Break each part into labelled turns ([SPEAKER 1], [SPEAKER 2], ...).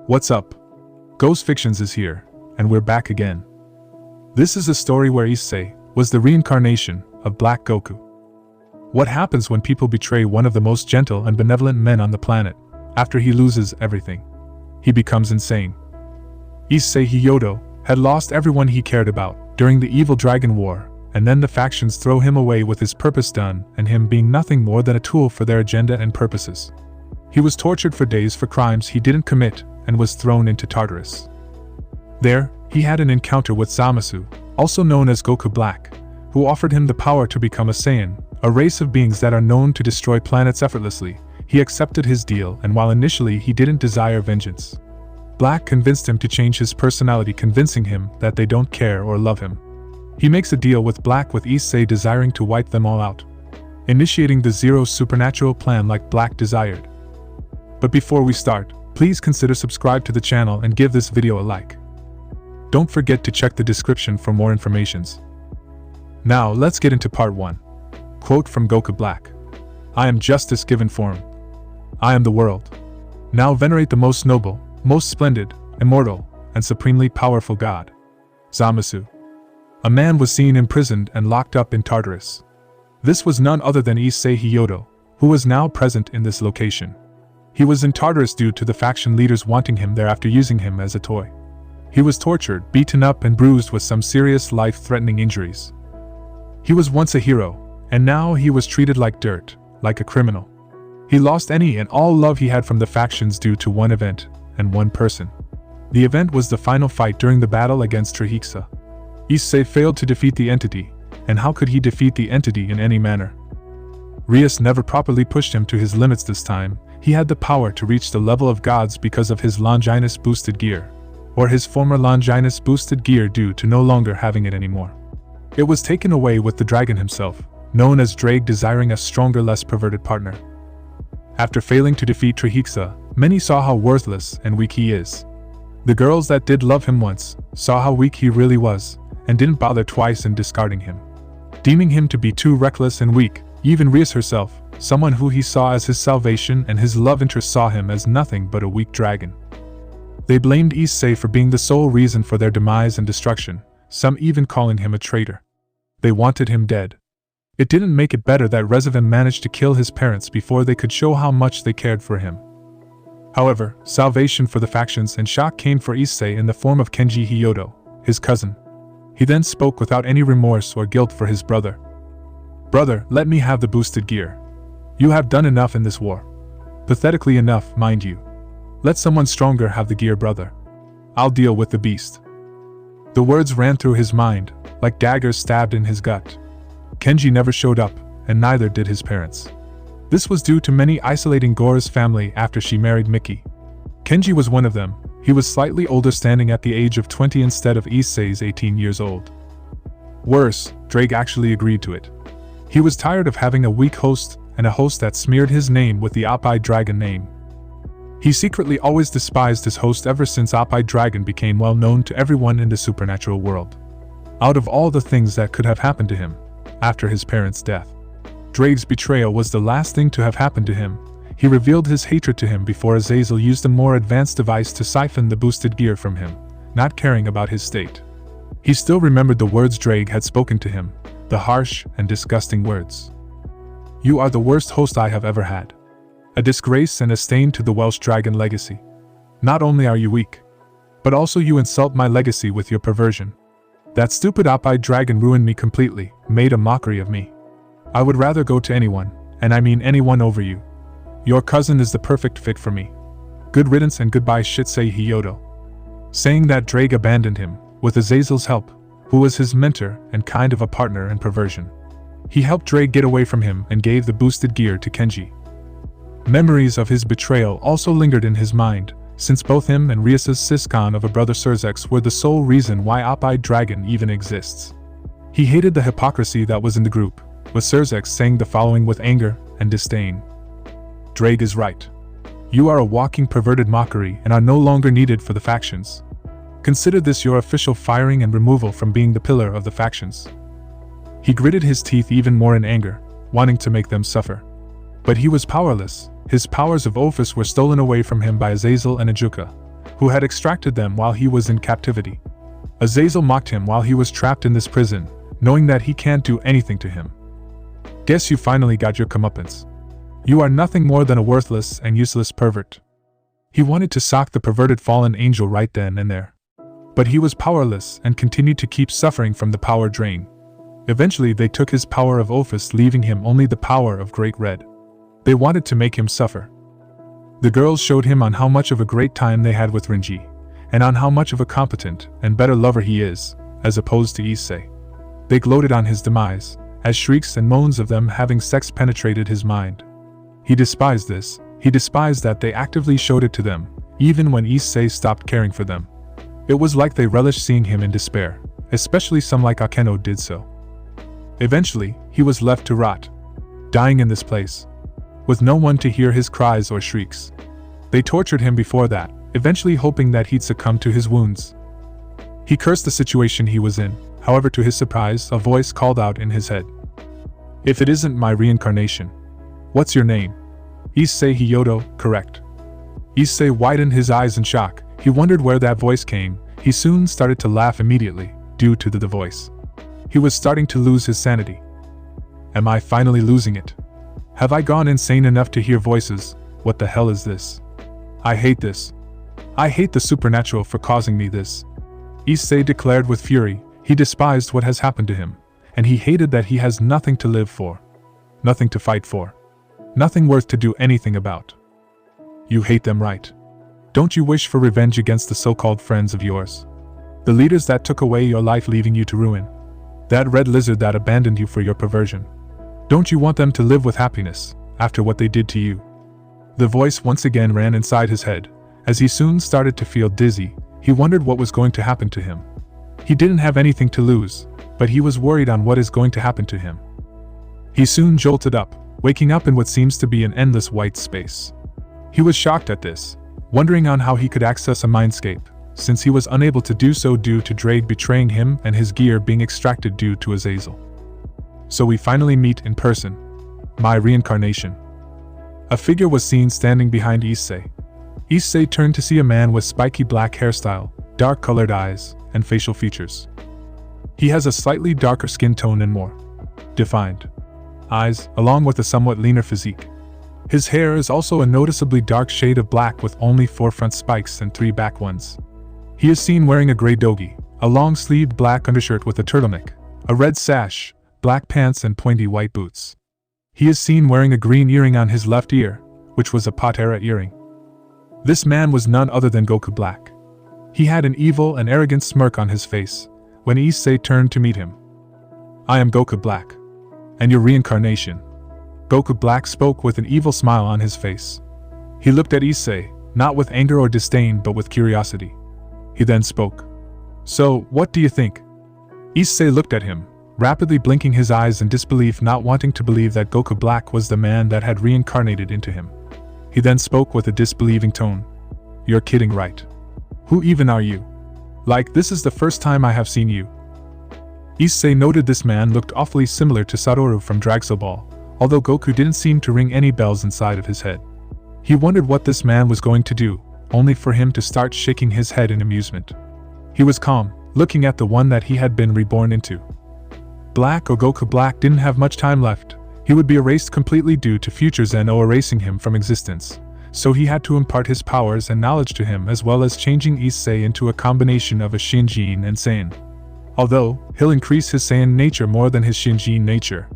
[SPEAKER 1] What's up? Ghost Fictions is here, and we're back again. This is a story where Issei was the reincarnation of Black Goku. What happens when people betray one of the most gentle and benevolent men on the planet? After he loses everything, he becomes insane. Issei Hyoudou had lost everyone he cared about during the Evil Dragon War, and then the factions throw him away with his purpose done and him being nothing more than a tool for their agenda and purposes. He was tortured for days for crimes he didn't commit and was thrown into Tartarus. There, he had an encounter with Zamasu, also known as Goku Black, who offered him the power to become a Saiyan, a race of beings that are known to destroy planets effortlessly. He accepted his deal, and while initially he didn't desire vengeance, Black convinced him to change his personality, convincing him that they don't care or love him. He makes a deal with Black, with Issei desiring to wipe them all out, initiating the Zero supernatural plan like Black desired. But before we start, please consider subscribe to the channel and give this video a like. Don't forget to check the description for more informations. Now let's get into part 1. Quote from Goku Black. I am justice given form. I am the world. Now venerate the most noble, most splendid, immortal, and supremely powerful God. Zamasu. A man was seen imprisoned and locked up in Tartarus. This was none other than Issei Hyoudou, who was now present in this location. He was in Tartarus due to the faction leaders wanting him there after using him as a toy. He was tortured, beaten up, and bruised with some serious life-threatening injuries. He was once a hero, and now he was treated like dirt, like a criminal. He lost any and all love he had from the factions due to one event, and one person. The event was the final fight during the battle against Tartarus. Issei failed to defeat the entity, and how could he defeat the entity in any manner? Rias never properly pushed him to his limits this time. He had the power to reach the level of gods because of his Longinus boosted gear, or his former Longinus boosted gear due to no longer having it anymore. It was taken away with the dragon himself, known as Drake, desiring a stronger, less perverted partner. After failing to defeat Tartarus, many saw how worthless and weak he is. The girls that did love him once saw how weak he really was, and didn't bother twice in discarding him, deeming him to be too reckless and weak. Even Rias herself, someone who he saw as his salvation and his love interest, saw him as nothing but a weak dragon. They blamed Issei for being the sole reason for their demise and destruction, some even calling him a traitor. They wanted him dead. It didn't make it better that RageRevan managed to kill his parents before they could show how much they cared for him. However, salvation for the factions and shock came for Issei in the form of Kenji Hyoudou, his cousin. He then spoke without any remorse or guilt for his brother. Brother, let me have the boosted gear. You have done enough in this war. Pathetically enough, mind you. Let someone stronger have the gear, brother. I'll deal with the beast. The words ran through his mind, like daggers stabbed in his gut. Kenji never showed up, and neither did his parents. This was due to many isolating Gora's family after she married Mickey. Kenji was one of them. He was slightly older, standing at the age of 20 instead of Issei's 18 years old. Worse, Drake actually agreed to it. He was tired of having a weak host, and a host that smeared his name with the Op-Eye Dragon name. He secretly always despised his host ever since Op-Eye Dragon became well known to everyone in the supernatural world. Out of all the things that could have happened to him after his parents' death, Drake's betrayal was the last thing to have happened to him. He revealed his hatred to him before Azazel used a more advanced device to siphon the boosted gear from him, not caring about his state. He still remembered the words Drake had spoken to him, the harsh and disgusting words. You are the worst host I have ever had. A disgrace and a stain to the Welsh dragon legacy. Not only are you weak, but also you insult my legacy with your perversion. That stupid Op-Eye Dragon ruined me completely, made a mockery of me. I would rather go to anyone, and I mean anyone, over you. Your cousin is the perfect fit for me. Good riddance and goodbye, Issei Hyoudou. Saying that, Drake abandoned him, with Azazel's help, who was his mentor and kind of a partner in perversion. He helped Drake get away from him and gave the boosted gear to Kenji. Memories of his betrayal also lingered in his mind, since both him and Rias's siscon of a brother Surzex were the sole reason why Op-Eye Dragon even exists. He hated the hypocrisy that was in the group, with Surzex saying the following with anger and disdain. Drake is right. You are a walking perverted mockery and are no longer needed for the factions. Consider this your official firing and removal from being the pillar of the factions. He gritted his teeth even more in anger, wanting to make them suffer. But he was powerless. His powers of office were stolen away from him by Azazel and Ajuka, who had extracted them while he was in captivity. Azazel mocked him while he was trapped in this prison, knowing that he can't do anything to him. Guess you finally got your comeuppance. You are nothing more than a worthless and useless pervert. He wanted to sock the perverted fallen angel right then and there. But he was powerless and continued to keep suffering from the power drain. Eventually they took his power of office, leaving him only the power of Great Red. They wanted to make him suffer. The girls showed him on how much of a great time they had with Renji, and on how much of a competent and better lover he is, as opposed to Issei. They gloated on his demise, as shrieks and moans of them having sex penetrated his mind. He despised this. He despised that they actively showed it to them, even when Issei stopped caring for them. It was like they relished seeing him in despair, especially some like Akeno did so. Eventually, he was left to rot, dying in this place, with no one to hear his cries or shrieks. They tortured him before that, eventually hoping that he'd succumb to his wounds. He cursed the situation he was in, however to his surprise, a voice called out in his head. "If it isn't my reincarnation. What's your name?" "Issei Hyoudou, correct." Issei widened his eyes in shock. He wondered where that voice came. He soon started to laugh immediately, due to the voice. He was starting to lose his sanity. Am I finally losing it? Have I gone insane enough to hear voices? What the hell is this? I hate this. I hate the supernatural for causing me this. Issei declared with fury. He despised what has happened to him, and he hated that he has nothing to live for. Nothing to fight for. Nothing worth to do anything about. You hate them, right? Don't you wish for revenge against the so-called friends of yours? The leaders that took away your life, leaving you to ruin? That red lizard that abandoned you for your perversion? Don't you want them to live with happiness, after what they did to you? The voice once again ran inside his head. As he soon started to feel dizzy, he wondered what was going to happen to him. He didn't have anything to lose, but he was worried on what is going to happen to him. He soon jolted up, waking up in what seems to be an endless white space. He was shocked at this, wondering on how he could access a mindscape, since he was unable to do so due to Drake betraying him and his gear being extracted due to Azazel. So we finally meet in person. My reincarnation. A figure was seen standing behind Issei. Issei turned to see a man with spiky black hairstyle, dark-colored eyes, and facial features. He has a slightly darker skin tone and more defined eyes, along with a somewhat leaner physique. His hair is also a noticeably dark shade of black with only 4 front spikes and 3 back ones. He is seen wearing a gray dogi, a long-sleeved black undershirt with a turtleneck, a red sash, black pants and pointy white boots. He is seen wearing a green earring on his left ear, which was a Patera earring. This man was none other than Goku Black. He had an evil and arrogant smirk on his face when Issei turned to meet him. I am Goku Black. And your reincarnation. Goku Black spoke with an evil smile on his face. He looked at Issei, not with anger or disdain but with curiosity. He then spoke. So, what do you think? Issei looked at him, rapidly blinking his eyes in disbelief, not wanting to believe that Goku Black was the man that had reincarnated into him. He then spoke with a disbelieving tone. You're kidding, right? Who even are you? Like, this is the first time I have seen you. Issei noted this man looked awfully similar to Satoru from Dragso Ball, although Goku didn't seem to ring any bells inside of his head. He wondered what this man was going to do, only for him to start shaking his head in amusement. He was calm, looking at the one that he had been reborn into. Black or Goku Black didn't have much time left. He would be erased completely due to future Zeno erasing him from existence, so he had to impart his powers and knowledge to him, as well as changing Issei into a combination of a Shinjin and Saiyan. Although, he'll increase his Saiyan nature more than his Shinjin nature.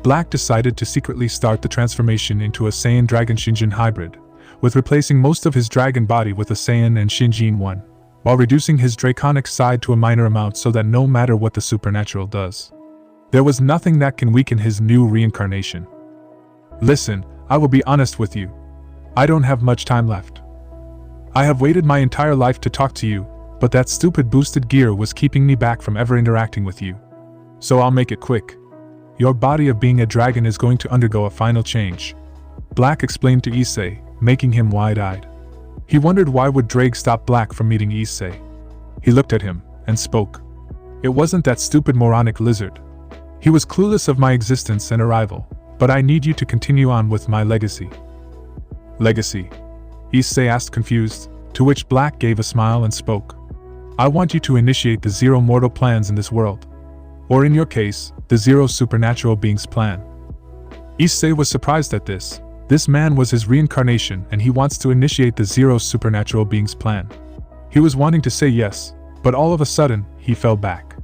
[SPEAKER 1] Black decided to secretly start the transformation into a Saiyan Dragon Shinjin hybrid, with replacing most of his dragon body with a Saiyan and Shinjin one, while reducing his draconic side to a minor amount so that no matter what the supernatural does, there was nothing that can weaken his new reincarnation. Listen, I will be honest with you. I don't have much time left. I have waited my entire life to talk to you, but that stupid boosted gear was keeping me back from ever interacting with you. So I'll make it quick. Your body of being a dragon is going to undergo a final change. Black explained to Issei, making him wide-eyed. He wondered why would Drake stop Black from meeting Issei. He looked at him, and spoke. It wasn't that stupid moronic lizard. He was clueless of my existence and arrival, but I need you to continue on with my legacy. Legacy? Issei asked confused. to which Black gave a smile and spoke. I want you to initiate the zero mortal plans in this world. Or in your case, the zero supernatural beings plan. Issei was surprised at this. This man was his reincarnation and he wants to initiate the zero supernatural beings plan. He was wanting to say yes, but all of a sudden, he fell back.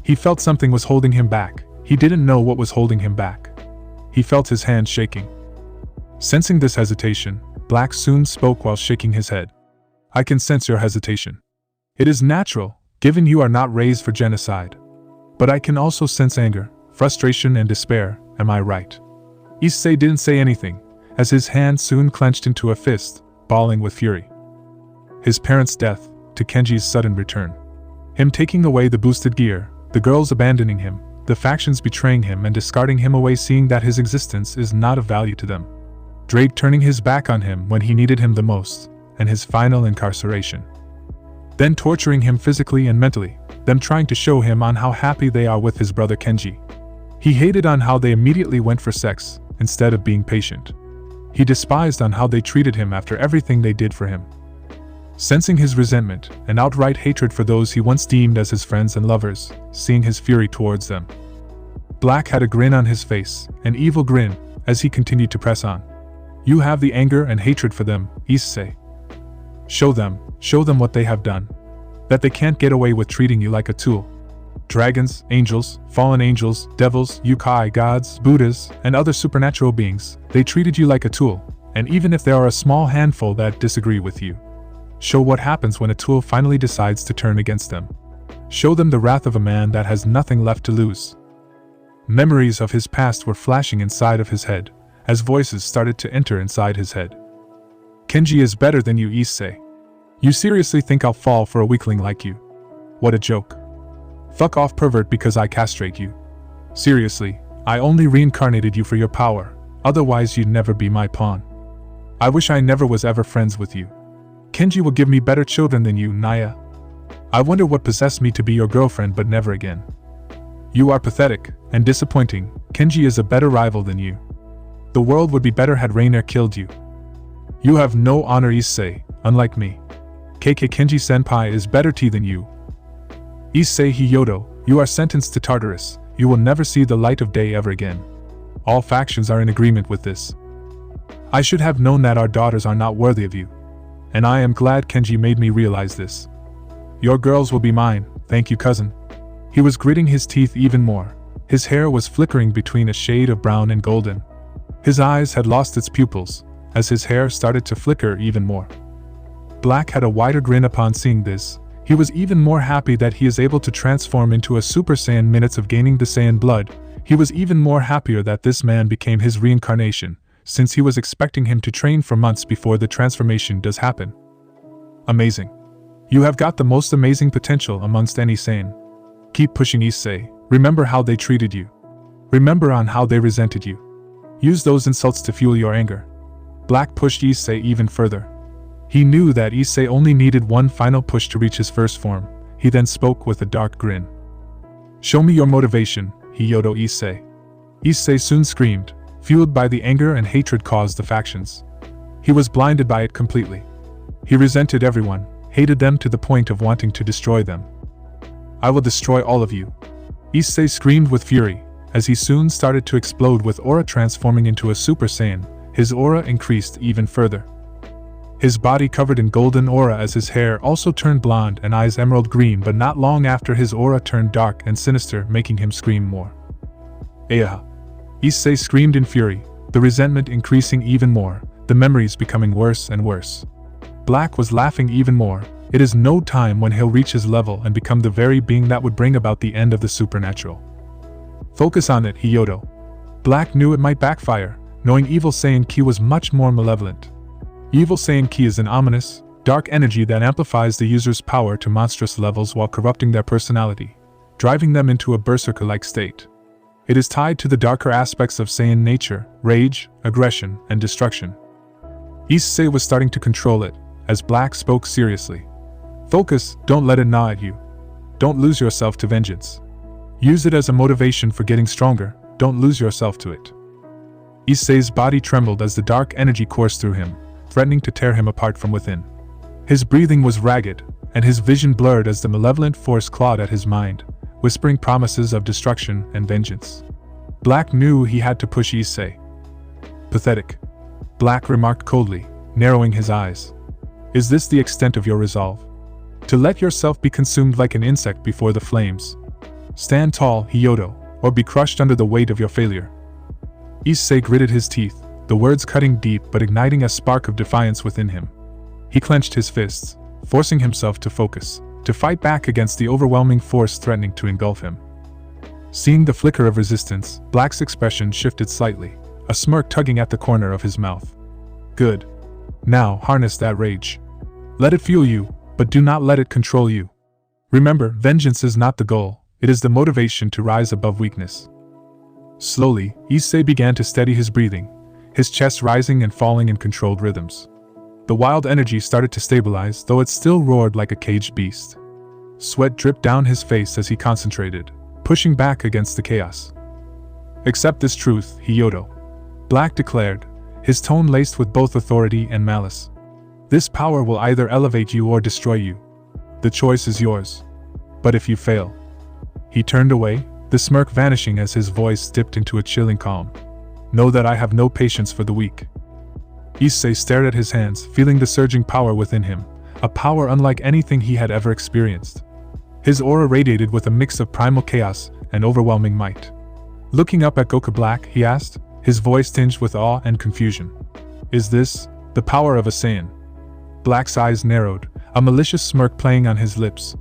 [SPEAKER 1] He felt something was holding him back. He didn't know what was holding him back. He felt his hand shaking. Sensing this hesitation, Black soon spoke while shaking his head. I can sense your hesitation. It is natural, given you are not raised for genocide. But I can also sense anger, frustration and despair, am I right? Issei didn't say anything, as his hand soon clenched into a fist, bawling with fury. His parents' death, to Kenji's sudden return. Him taking away the boosted gear, the girls abandoning him, the factions betraying him and discarding him away seeing that his existence is not of value to them. Drake turning his back on him when he needed him the most, and his final incarceration. Then torturing him physically and mentally, them trying to show him on how happy they are with his brother Kenji. He hated on how they immediately went for sex, instead of being patient. He despised on how they treated him after everything they did for him. Sensing his resentment and outright hatred for those he once deemed as his friends and lovers, seeing his fury towards them. Black had a grin on his face, an evil grin, as he continued to press on. You have the anger and hatred for them, Issei. Show them what they have done. That they can't get away with treating you like a tool. Dragons, angels, fallen angels, devils, yokai, gods, Buddhas, and other supernatural beings, they treated you like a tool, and even if there are a small handful that disagree with you. Show what happens when a tool finally decides to turn against them. Show them the wrath of a man that has nothing left to lose. Memories of his past were flashing inside of his head, as voices started to enter inside his head. Kenji is better than you, Issei. You seriously think I'll fall for a weakling like you? What a joke. Fuck off, pervert, because I castrate you. Seriously, I only reincarnated you for your power, otherwise you'd never be my pawn. I wish I never was ever friends with you. Kenji will give me better children than you, Naya. I wonder what possessed me to be your girlfriend, but never again. You are pathetic and disappointing. Kenji is a better rival than you. The world would be better had Rainer killed you. You have no honor, Issei, unlike me. Kenji senpai is better T than you. Issei Hyoudou, you are sentenced to Tartarus. You will never see the light of day ever again. All factions are in agreement with this. I should have known that our daughters are not worthy of you. And I am glad Kenji made me realize this. Your girls will be mine, thank you, cousin. He was gritting his teeth even more. His hair was flickering between a shade of brown and golden. His eyes had lost its pupils, as his hair started to flicker even more. Black had a wider grin upon seeing this. He was even more happy that he is able to transform into a Super Saiyan minutes of gaining the Saiyan blood. He was even more happier that this man became his reincarnation, since he was expecting him to train for months before the transformation does happen. Amazing. You have got the most amazing potential amongst any Saiyan. Keep pushing, Issei. Remember how they treated you. Remember on how they resented you. Use those insults to fuel your anger. Black pushed Issei even further. He knew that Issei only needed one final push to reach his first form. He then spoke with a dark grin. Show me your motivation, Hyoudou Issei. Issei soon screamed, fueled by the anger and hatred caused the factions. He was blinded by it completely. He resented everyone, hated them to the point of wanting to destroy them. I will destroy all of you. Issei screamed with fury, as he soon started to explode with aura transforming into a Super Saiyan. His aura increased even further. His body covered in golden aura as his hair also turned blonde and eyes emerald green, but not long after his aura turned dark and sinister, making him scream more. Ayaha! Issei screamed in fury, the resentment increasing even more, the memories becoming worse and worse. Black was laughing even more. It is no time when he'll reach his level and become the very being that would bring about the end of the supernatural. Focus on it, Hyoudou. Black knew it might backfire, knowing Evil Saiyan Ki was much more malevolent. Evil Saiyan Ki is an ominous, dark energy that amplifies the user's power to monstrous levels while corrupting their personality, driving them into a berserker-like state. It is tied to the darker aspects of Saiyan nature, rage, aggression, and destruction. Issei was starting to control it, as Black spoke seriously. Focus, don't let it gnaw at you. Don't lose yourself to vengeance. Use it as a motivation for getting stronger, don't lose yourself to it. Issei's body trembled as the dark energy coursed through him, threatening to tear him apart from within. His breathing was ragged, and his vision blurred as the malevolent force clawed at his mind, whispering promises of destruction and vengeance. Black knew he had to push Issei. Pathetic, Black remarked coldly, narrowing his eyes. Is this the extent of your resolve? To let yourself be consumed like an insect before the flames? Stand tall, Hyoudou, or be crushed under the weight of your failure. Issei gritted his teeth, the words cutting deep but igniting a spark of defiance within him. He clenched his fists, forcing himself to focus, to fight back against the overwhelming force threatening to engulf him. Seeing the flicker of resistance, Black's expression shifted slightly, a smirk tugging at the corner of his mouth. Good. Now, harness that rage. Let it fuel you, but do not let it control you. Remember, vengeance is not the goal, it is the motivation to rise above weakness. Slowly, Issei began to steady his breathing, his chest rising and falling in controlled rhythms. The wild energy started to stabilize, though it still roared like a caged beast. Sweat dripped down his face as he concentrated, pushing back against the chaos. Accept this truth, Hyoudou, Black declared, his tone laced with both authority and malice. This power will either elevate you or destroy you. The choice is yours. But if you fail... He turned away, the smirk vanishing as his voice dipped into a chilling calm. Know that I have no patience for the weak. Issei stared at his hands, feeling the surging power within him, a power unlike anything he had ever experienced. His aura radiated with a mix of primal chaos and overwhelming might. Looking up at Goku Black, he asked, his voice tinged with awe and confusion. Is this the power of a Saiyan? Black's eyes narrowed, a malicious smirk playing on his lips.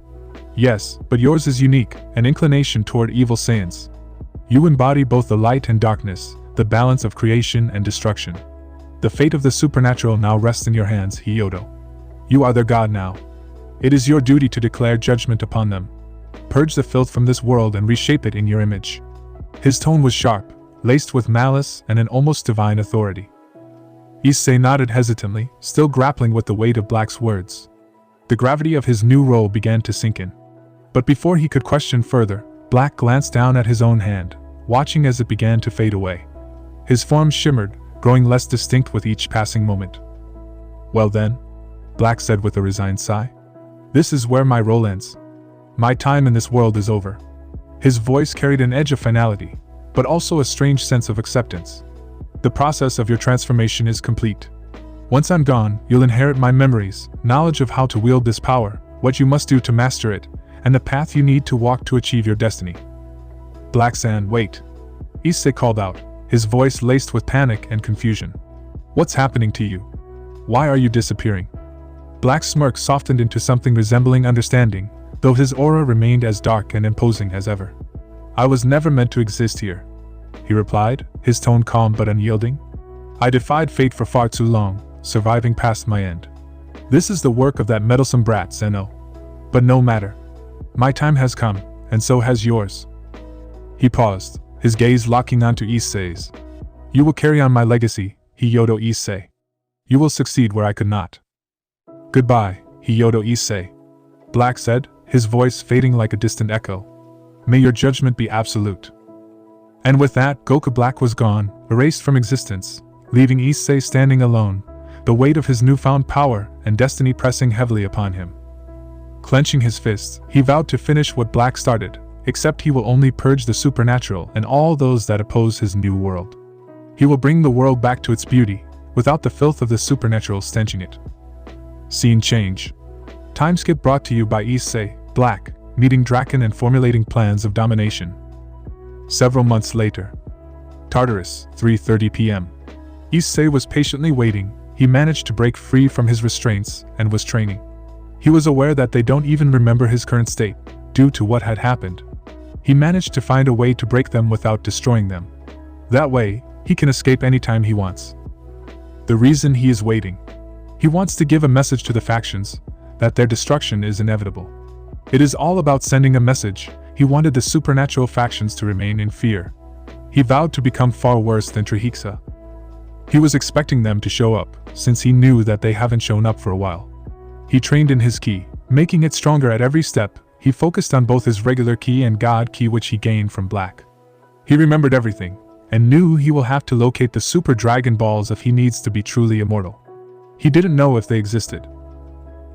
[SPEAKER 1] Yes, but yours is unique, an inclination toward evil Saiyans. You embody both the light and darkness, the balance of creation and destruction. The fate of the supernatural now rests in your hands, Hyoudou. You are their god now. It is your duty to declare judgment upon them. Purge the filth from this world and reshape it in your image. His tone was sharp, laced with malice and an almost divine authority. Issei nodded hesitantly, still grappling with the weight of Black's words. The gravity of his new role began to sink in. But before he could question further, Black glanced down at his own hand, watching as it began to fade away. His form shimmered, growing less distinct with each passing moment. Well then, Black said with a resigned sigh. This is where my role ends. My time in this world is over. His voice carried an edge of finality, but also a strange sense of acceptance. The process of your transformation is complete. Once I'm gone, you'll inherit my memories, knowledge of how to wield this power, what you must do to master it, and the path you need to walk to achieve your destiny. Black-san, wait. Issei called out, his voice laced with panic and confusion. What's happening to you? Why are you disappearing? Black's smirk softened into something resembling understanding, though his aura remained as dark and imposing as ever. I was never meant to exist here, he replied, his tone calm but unyielding. I defied fate for far too long, surviving past my end. This is the work of that meddlesome brat, Zeno. But no matter. My time has come, and so has yours. He paused, his gaze locking onto Issei's. You will carry on my legacy, Hyoudou Issei. You will succeed where I could not. Goodbye, Hyoudou Issei, Black said, his voice fading like a distant echo. May your judgment be absolute. And with that, Goku Black was gone, erased from existence, leaving Issei standing alone, the weight of his newfound power and destiny pressing heavily upon him. Clenching his fists, he vowed to finish what Black started, except he will only purge the supernatural and all those that oppose his new world. He will bring the world back to its beauty, without the filth of the supernatural stenching it. Scene change. Time skip brought to you by Issei, Black, meeting Draken and formulating plans of domination. Several months later. Tartarus, 3:30 p.m. Issei was patiently waiting. He managed to break free from his restraints and was training. He was aware that they don't even remember his current state, due to what had happened. He managed to find a way to break them without destroying them. That way, he can escape anytime he wants. The reason he is waiting. He wants to give a message to the factions, that their destruction is inevitable. It is all about sending a message. He wanted the supernatural factions to remain in fear. He vowed to become far worse than Trihixa. He was expecting them to show up, since he knew that they haven't shown up for a while. He trained in his ki, making it stronger at every step. He focused on both his regular ki and God ki which he gained from Black. He remembered everything, and knew he will have to locate the Super Dragon Balls if he needs to be truly immortal. He didn't know if they existed.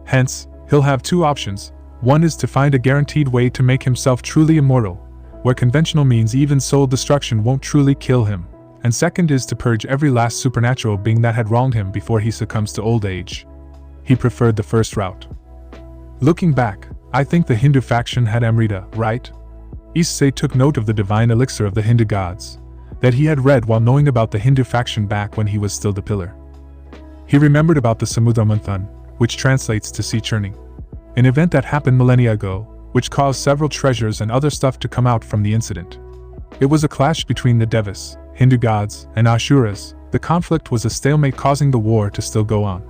[SPEAKER 1] Hence, he'll have two options. One is to find a guaranteed way to make himself truly immortal, where conventional means even soul destruction won't truly kill him. And second is to purge every last supernatural being that had wronged him before he succumbs to old age. He preferred the first route. Looking back, I think the Hindu faction had Amrita, right? Issei took note of the divine elixir of the Hindu gods, that he had read while knowing about the Hindu faction back when he was still the pillar. He remembered about the Samudra Manthan, which translates to sea churning. An event that happened millennia ago, which caused several treasures and other stuff to come out from the incident. It was a clash between the Devas, Hindu gods, and Asuras. The conflict was a stalemate causing the war to still go on.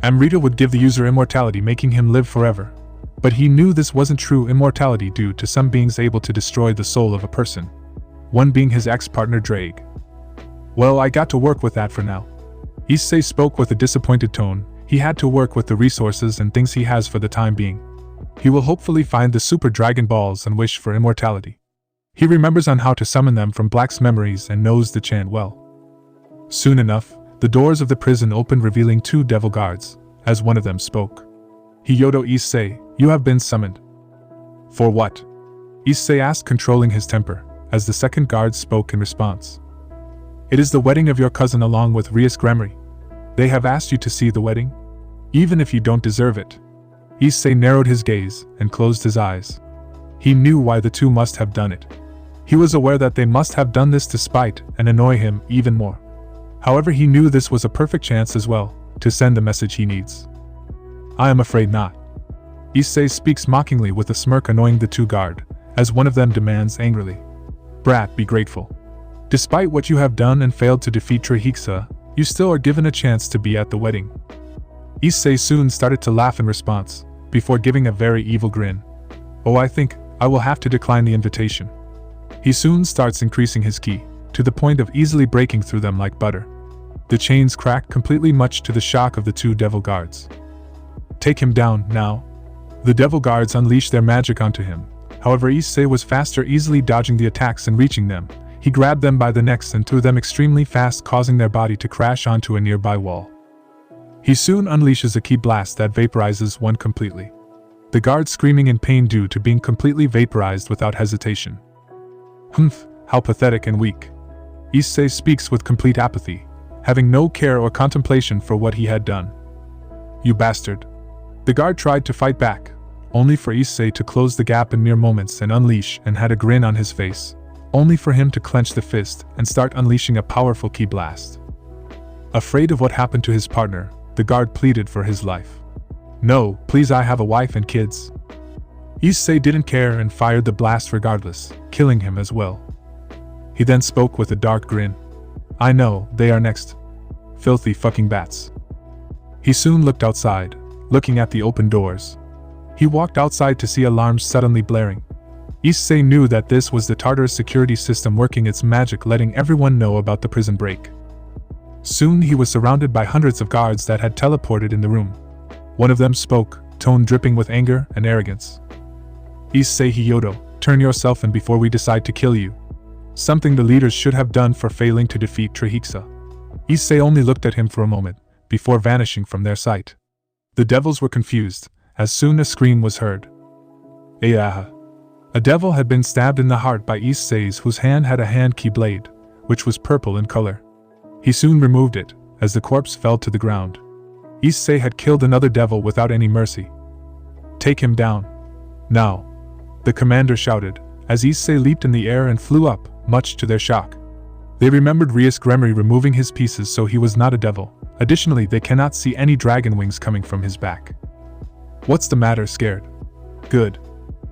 [SPEAKER 1] Amrita would give the user immortality, making him live forever. But he knew this wasn't true immortality due to some beings able to destroy the soul of a person. One being his ex-partner Drake. Well, I got to work with that for now. Issei spoke with a disappointed tone. He had to work with the resources and things he has for the time being. He will hopefully find the Super Dragon Balls and wish for immortality. He remembers on how to summon them from Black's memories and knows the chant well. Soon enough, the doors of the prison opened, revealing two devil guards, as one of them spoke. Hyoudou Issei, you have been summoned. For what? Issei asked, controlling his temper, as the second guard spoke in response. It is the wedding of your cousin along with Reincarnation. They have asked you to see the wedding? Even if you don't deserve it. Issei narrowed his gaze and closed his eyes. He knew why the two must have done it. He was aware that they must have done this to spite and annoy him even more. However, he knew this was a perfect chance as well, to send the message he needs. I am afraid not. Issei speaks mockingly with a smirk, annoying the two guard, as one of them demands angrily. Brat, be grateful. Despite what you have done and failed to defeat Trahexa, you still are given a chance to be at the wedding. Issei soon started to laugh in response, before giving a very evil grin. Oh, I think I will have to decline the invitation. He soon starts increasing his ki, to the point of easily breaking through them like butter. The chains crack completely, much to the shock of the two devil guards. Take him down, now. The devil guards unleashed their magic onto him. However, Issei was faster, easily dodging the attacks and reaching them. He grabbed them by the necks and threw them extremely fast, causing their body to crash onto a nearby wall. He soon unleashes a ki blast that vaporizes one completely. The guard screaming in pain due to being completely vaporized without hesitation. Humph, how pathetic and weak. Issei speaks with complete apathy, having no care or contemplation for what he had done. You bastard. The guard tried to fight back, only for Issei to close the gap in mere moments and unleash, and had a grin on his face, only for him to clench the fist and start unleashing a powerful ki blast. Afraid of what happened to his partner, the guard pleaded for his life. No, please, I have a wife and kids. Issei didn't care and fired the blast regardless, killing him as well. He then spoke with a dark grin. I know, they are next. Filthy fucking bats. He soon looked outside, looking at the open doors. He walked outside to see alarms suddenly blaring. Issei knew that this was the Tartarus security system working its magic, letting everyone know about the prison break. Soon he was surrounded by hundreds of guards that had teleported in the room. One of them spoke, tone dripping with anger and arrogance. Issei Hyoudou, turn yourself in before we decide to kill you. Something the leaders should have done for failing to defeat Trahexa. Issei only looked at him for a moment, before vanishing from their sight. The devils were confused, as soon as a scream was heard. Ayaha. A devil had been stabbed in the heart by Issei's, whose hand had a hand key blade, which was purple in color. He soon removed it, as the corpse fell to the ground. Issei had killed another devil without any mercy. Take him down. Now. The commander shouted, as Issei leaped in the air and flew up, much to their shock. They remembered Reincarnation removing his pieces, so he was not a devil. Additionally, they cannot see any dragon wings coming from his back. What's the matter, scared? Good.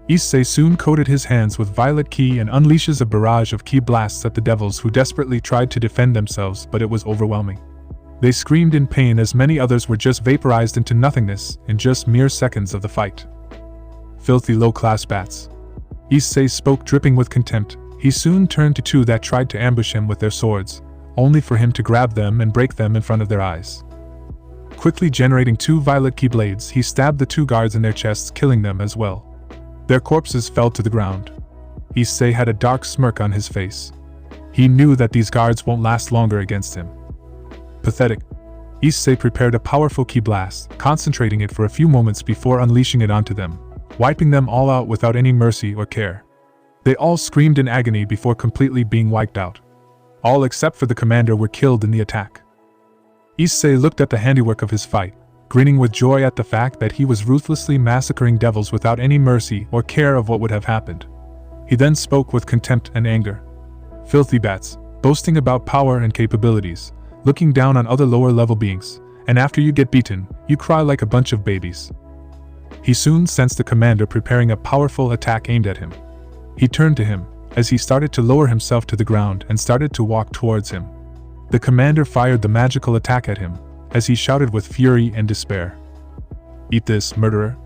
[SPEAKER 1] Issei soon coated his hands with violet ki and unleashes a barrage of ki blasts at the devils, who desperately tried to defend themselves, but it was overwhelming. They screamed in pain as many others were just vaporized into nothingness in just mere seconds of the fight. Filthy low-class bats. Issei spoke, dripping with contempt. He soon turned to two that tried to ambush him with their swords, only for him to grab them and break them in front of their eyes. Quickly generating two violet ki blades, he stabbed the two guards in their chests, killing them as well. Their corpses fell to the ground. Issei had a dark smirk on his face. He knew that these guards won't last longer against him. Pathetic. Issei prepared a powerful ki blast, concentrating it for a few moments before unleashing it onto them, wiping them all out without any mercy or care. They all screamed in agony before completely being wiped out. All except for the commander were killed in the attack. Issei looked at the handiwork of his fight, grinning with joy at the fact that he was ruthlessly massacring devils without any mercy or care of what would have happened. He then spoke with contempt and anger. Filthy bats, boasting about power and capabilities, looking down on other lower-level beings, and after you get beaten, you cry like a bunch of babies. He soon sensed the commander preparing a powerful attack aimed at him. He turned to him, as he started to lower himself to the ground and started to walk towards him. The commander fired the magical attack at him, as he shouted with fury and despair. "Eat this, murderer!"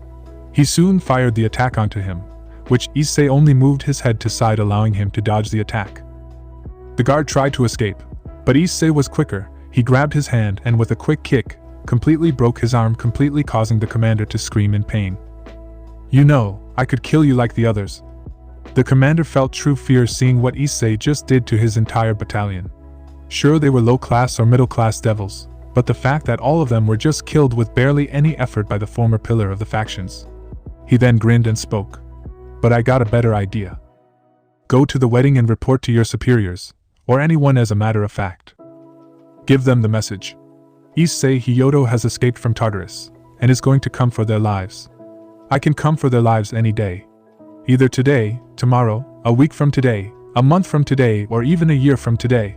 [SPEAKER 1] He soon fired the attack onto him, which Issei only moved his head to side, allowing him to dodge the attack. The guard tried to escape, but Issei was quicker. He grabbed his hand and with a quick kick, completely broke his arm, completely causing the commander to scream in pain. "You know, I could kill you like the others." The commander felt true fear seeing what Issei just did to his entire battalion. Sure, they were low-class or middle-class devils, but the fact that all of them were just killed with barely any effort by the former pillar of the factions. He then grinned and spoke. "But I got a better idea. Go to the wedding and report to your superiors, or anyone as a matter of fact. Give them the message. Issei Hyoudou has escaped from Tartarus, and is going to come for their lives. I can come for their lives any day. Either today, tomorrow, a week from today, a month from today, or even a year from today.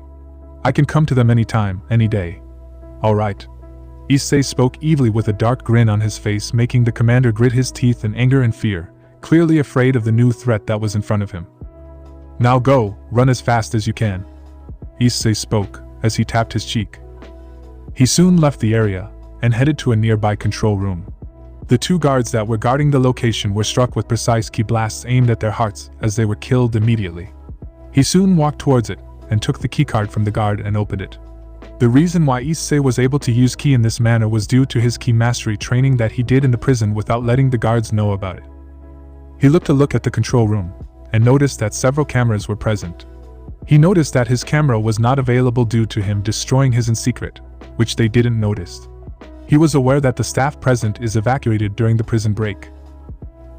[SPEAKER 1] I can come to them anytime, any day. Alright." Issei spoke evilly with a dark grin on his face, making the commander grit his teeth in anger and fear, clearly afraid of the new threat that was in front of him. "Now go, run as fast as you can," Issei spoke, as he tapped his cheek. He soon left the area, and headed to a nearby control room. The two guards that were guarding the location were struck with precise ki blasts aimed at their hearts, as they were killed immediately. He soon walked towards it, and took the keycard from the guard and opened it. The reason why Issei was able to use ki in this manner was due to his ki mastery training that he did in the prison without letting the guards know about it. He looked at the control room, and noticed that several cameras were present. He noticed that his camera was not available due to him destroying his in secret, which they didn't notice. He was aware that the staff present is evacuated during the prison break.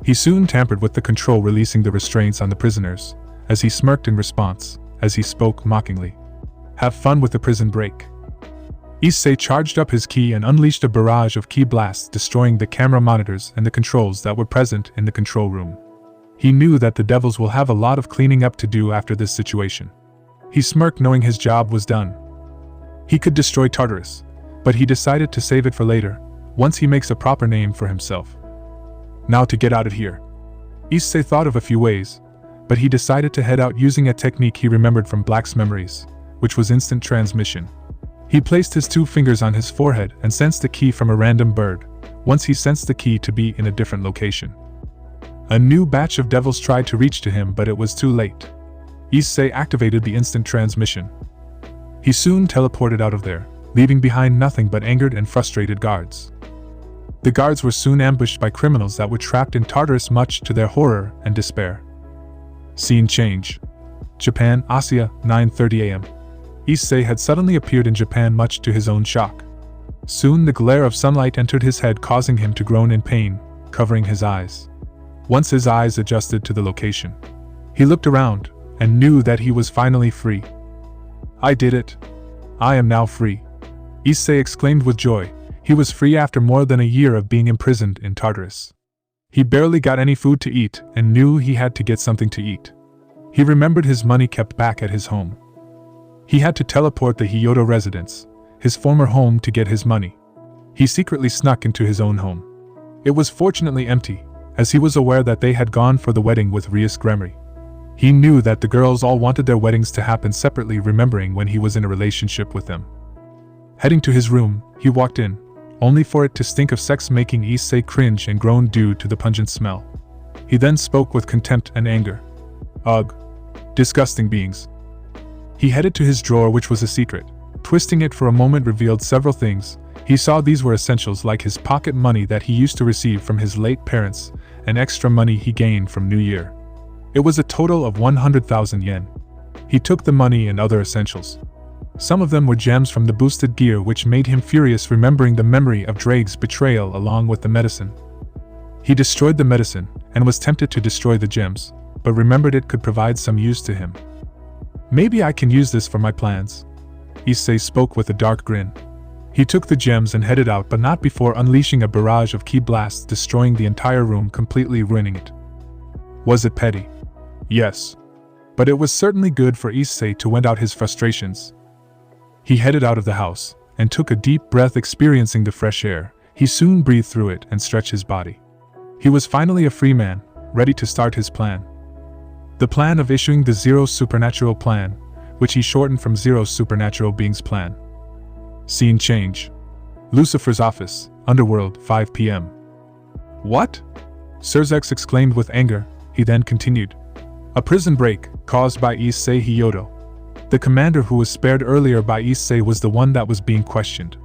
[SPEAKER 1] He soon tampered with the control, releasing the restraints on the prisoners, as he smirked in response, as he spoke mockingly. "Have fun with the prison break." Issei charged up his ki and unleashed a barrage of ki blasts, destroying the camera monitors and the controls that were present in the control room. He knew that the devils will have a lot of cleaning up to do after this situation. He smirked, knowing his job was done. He could destroy Tartarus, but he decided to save it for later, once he makes a proper name for himself. Now to get out of here. Issei thought of a few ways, but he decided to head out using a technique he remembered from Black's memories, which was instant transmission. He placed his 2 fingers on his forehead and sensed the key from a random bird, once he sensed the key to be in a different location. A new batch of devils tried to reach to him, but it was too late. Issei activated the instant transmission. He soon teleported out of there, leaving behind nothing but angered and frustrated guards. The guards were soon ambushed by criminals that were trapped in Tartarus, much to their horror and despair. Scene change. Japan, Asia, 9:30 a.m. Issei had suddenly appeared in Japan, much to his own shock. Soon the glare of sunlight entered his head, causing him to groan in pain, covering his eyes. Once his eyes adjusted to the location, he looked around, and knew that he was finally free. "I did it. I am now free," Issei exclaimed with joy. He was free after more than a year of being imprisoned in Tartarus. He barely got any food to eat, and knew he had to get something to eat. He remembered his money kept back at his home. He had to teleport the Hyoudou residence, his former home, to get his money. He secretly snuck into his own home. It was fortunately empty, as he was aware that they had gone for the wedding with Rias Gremery. He knew that the girls all wanted their weddings to happen separately, remembering when he was in a relationship with them. Heading to his room, he walked in, only for it to stink of sex, making Issei cringe and groan due to the pungent smell. He then spoke with contempt and anger. "Ugh. Disgusting beings." He headed to his drawer, which was a secret. Twisting it for a moment revealed several things. He saw these were essentials like his pocket money that he used to receive from his late parents, and extra money he gained from New Year. It was a total of 100,000 yen. He took the money and other essentials. Some of them were gems from the boosted gear, which made him furious, remembering the memory of Drake's betrayal along with the medicine. He destroyed the medicine and was tempted to destroy the gems, but remembered it could provide some use to him. Maybe I can use this for my plans. Issei spoke with a dark grin. He took the gems and headed out, but not before unleashing a barrage of ki blasts, destroying the entire room, completely ruining it. Was it petty? Yes. But it was certainly good for Issei to vent out his frustrations. He headed out of the house and took a deep breath, experiencing the fresh air. He soon breathed through it and stretched his body. He was finally a free man, ready to start his plan. The plan of issuing the Zero Supernatural Plan, which he shortened from Zero Supernatural Beings Plan. Scene change. Lucifer's office, Underworld, 5 p.m. What? Serzex exclaimed with anger. He then continued. A prison break, caused by Issei Hyoudou. The commander who was spared earlier by Issei was the one that was being questioned.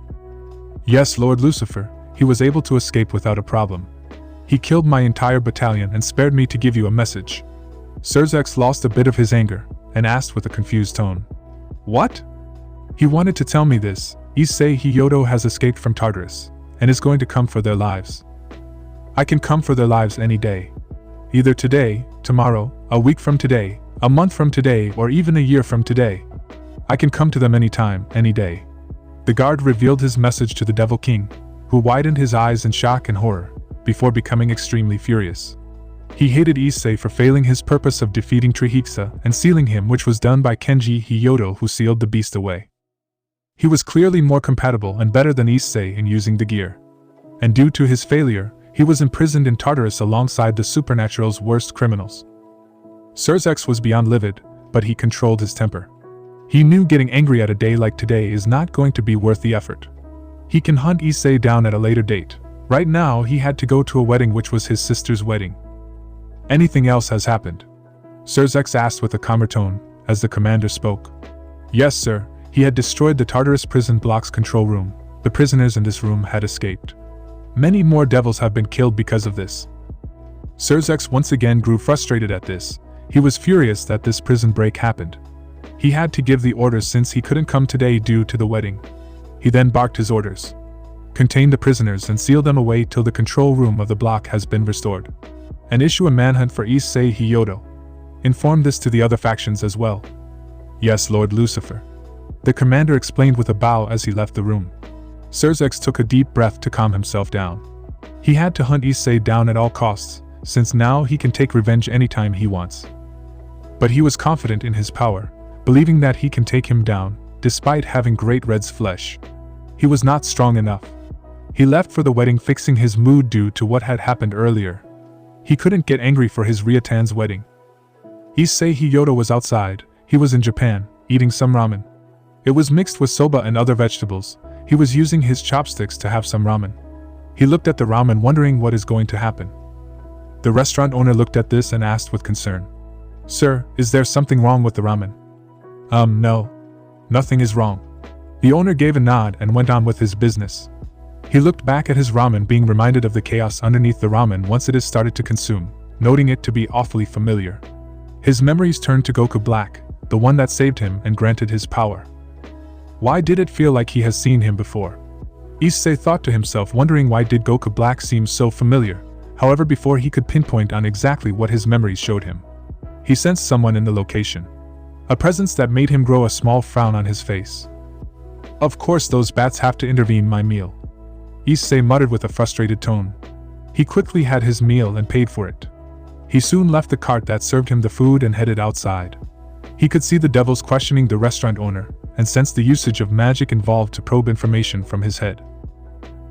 [SPEAKER 1] Yes, Lord Lucifer, he was able to escape without a problem. He killed my entire battalion and spared me to give you a message. Serzex lost a bit of his anger and asked with a confused tone. What? He wanted to tell me this. Issei Hyoudou has escaped from Tartarus and is going to come for their lives. I can come for their lives any day. Either today, tomorrow, a week from today, a month from today, or even a year from today. I can come to them anytime, any day. The guard revealed his message to the Devil King, who widened his eyes in shock and horror, before becoming extremely furious. He hated Issei for failing his purpose of defeating Trihexa and sealing him, which was done by Kenji Hyoudou, who sealed the beast away. He was clearly more compatible and better than Issei in using the gear. And due to his failure, he was imprisoned in Tartarus alongside the Supernatural's worst criminals. Serzex was beyond livid, but he controlled his temper. He knew getting angry at a day like today is not going to be worth the effort. He can hunt Issei down at a later date. Right now he had to go to a wedding, which was his sister's wedding. Anything else has happened? Serzex asked with a calmer tone, as the commander spoke. Yes, sir, he had destroyed the Tartarus prison block's control room. The prisoners in this room had escaped. Many more devils have been killed because of this. Serzex once again grew frustrated at this. He was furious that this prison break happened. He had to give the orders since he couldn't come today due to the wedding. He then barked his orders. Contain the prisoners and seal them away till the control room of the block has been restored. And issue a manhunt for Issei Hyoudou. Inform this to the other factions as well. Yes, Lord Lucifer. The commander explained with a bow as he left the room. Serzex took a deep breath to calm himself down. He had to hunt Issei down at all costs, since now he can take revenge anytime he wants. But he was confident in his power, believing that he can take him down, despite having Great Red's flesh. He was not strong enough. He left for the wedding, fixing his mood due to what had happened earlier. He couldn't get angry for his Ryatan's wedding. Issei Hyoudou was outside. He was in Japan, eating some ramen. It was mixed with soba and other vegetables. He was using his chopsticks to have some ramen. He looked at the ramen, wondering what is going to happen. The restaurant owner looked at this and asked with concern. Sir, is there something wrong with the ramen? No. Nothing is wrong. The owner gave a nod and went on with his business. He looked back at his ramen, being reminded of the chaos underneath the ramen once it is started to consume, noting it to be awfully familiar. His memories turned to Goku Black, the one that saved him and granted his power. Why did it feel like he has seen him before? Issei thought to himself, wondering why did Goku Black seem so familiar. However, before he could pinpoint on exactly what his memories showed him, he sensed someone in the location. A presence that made him grow a small frown on his face. Of course those bats have to intervene my meal. Issei muttered with a frustrated tone. He quickly had his meal and paid for it. He soon left the cart that served him the food and headed outside. He could see the devils questioning the restaurant owner, and sensed the usage of magic involved to probe information from his head.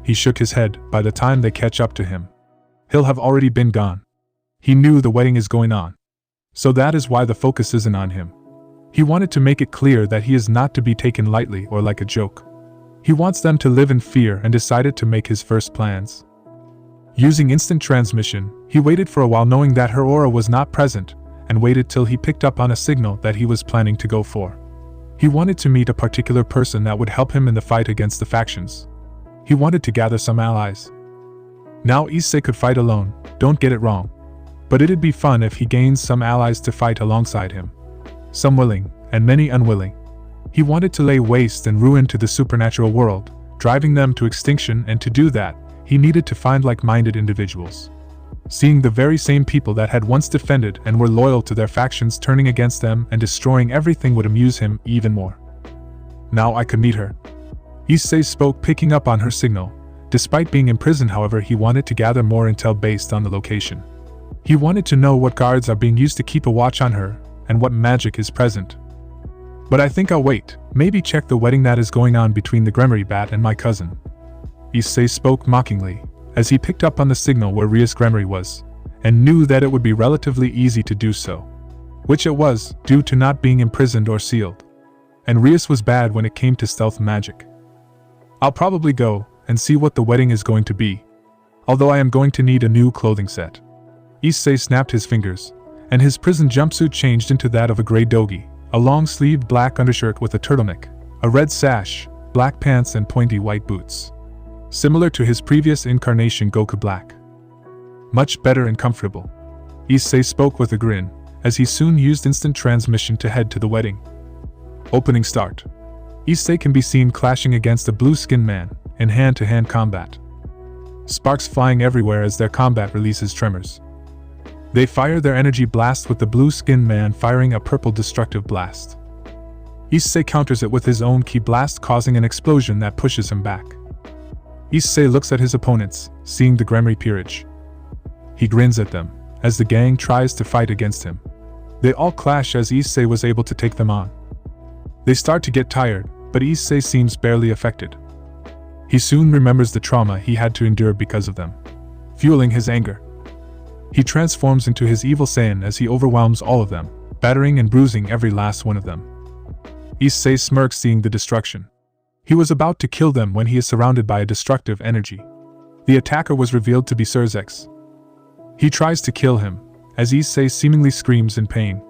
[SPEAKER 1] He shook his head. By the time they catch up to him, he'll have already been gone. He knew the wedding is going on. So that is why the focus isn't on him. He wanted to make it clear that he is not to be taken lightly or like a joke. He wants them to live in fear and decided to make his first plans. Using instant transmission, he waited for a while, knowing that her aura was not present, and waited till he picked up on a signal that he was planning to go for. He wanted to meet a particular person that would help him in the fight against the factions. He wanted to gather some allies. Now Issei could fight alone, don't get it wrong. But it'd be fun if he gains some allies to fight alongside him. Some willing, and many unwilling. He wanted to lay waste and ruin to the supernatural world, driving them to extinction, and to do that, he needed to find like-minded individuals. Seeing the very same people that had once defended and were loyal to their factions turning against them and destroying everything would amuse him even more. Now I could meet her. Issei spoke, picking up on her signal. Despite being imprisoned, however, he wanted to gather more intel based on the location. He wanted to know what guards are being used to keep a watch on her, and what magic is present. But I think I'll wait, maybe check the wedding that is going on between the Gremory Bat and my cousin. Issei spoke mockingly, as he picked up on the signal where Rias Gremory was, and knew that it would be relatively easy to do so. Which it was, due to not being imprisoned or sealed. And Rias was bad when it came to stealth magic. I'll probably go and see what the wedding is going to be. Although I am going to need a new clothing set. Issei snapped his fingers, and his prison jumpsuit changed into that of a gray dogi, a long-sleeved black undershirt with a turtleneck, a red sash, black pants and pointy white boots. Similar to his previous incarnation Goku Black. Much better and comfortable. Issei spoke with a grin, as he soon used instant transmission to head to the wedding. Opening start. Issei can be seen clashing against a blue-skinned man, in hand-to-hand combat. Sparks flying everywhere as their combat releases tremors. They fire their energy blast with the blue-skinned man firing a purple destructive blast. Issei counters it with his own ki blast, causing an explosion that pushes him back. Issei looks at his opponents, seeing the Gremory peerage. He grins at them, as the gang tries to fight against him. They all clash as Issei was able to take them on. They start to get tired, but Issei seems barely affected. He soon remembers the trauma he had to endure because of them, fueling his anger. He transforms into his evil Saiyan as he overwhelms all of them, battering and bruising every last one of them. Issei smirks seeing the destruction. He was about to kill them when he is surrounded by a destructive energy. The attacker was revealed to be Surzex. He tries to kill him, as Issei seemingly screams in pain.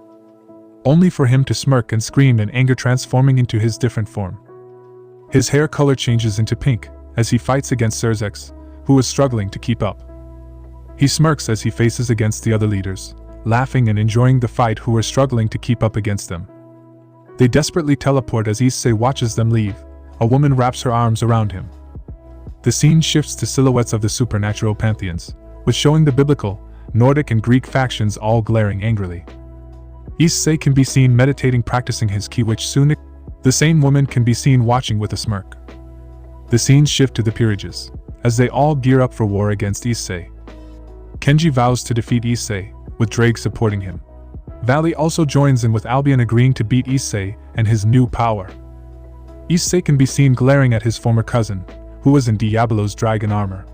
[SPEAKER 1] Only for him to smirk and scream in anger, transforming into his different form. His hair color changes into pink, as he fights against Surzex, who is struggling to keep up. He smirks as he faces against the other leaders, laughing and enjoying the fight who are struggling to keep up against them. They desperately teleport as Issei watches them leave. A woman wraps her arms around him. The scene shifts to silhouettes of the supernatural pantheons, with showing the biblical, Nordic and Greek factions all glaring angrily. Issei can be seen meditating, practicing his ki, which soon the same woman can be seen watching with a smirk. The scenes shift to the peerages, as they all gear up for war against Issei. Kenji vows to defeat Issei, with Drake supporting him. Valley also joins in, with Albion agreeing to beat Issei and his new power. Issei can be seen glaring at his former cousin, who was in Diablo's dragon armor.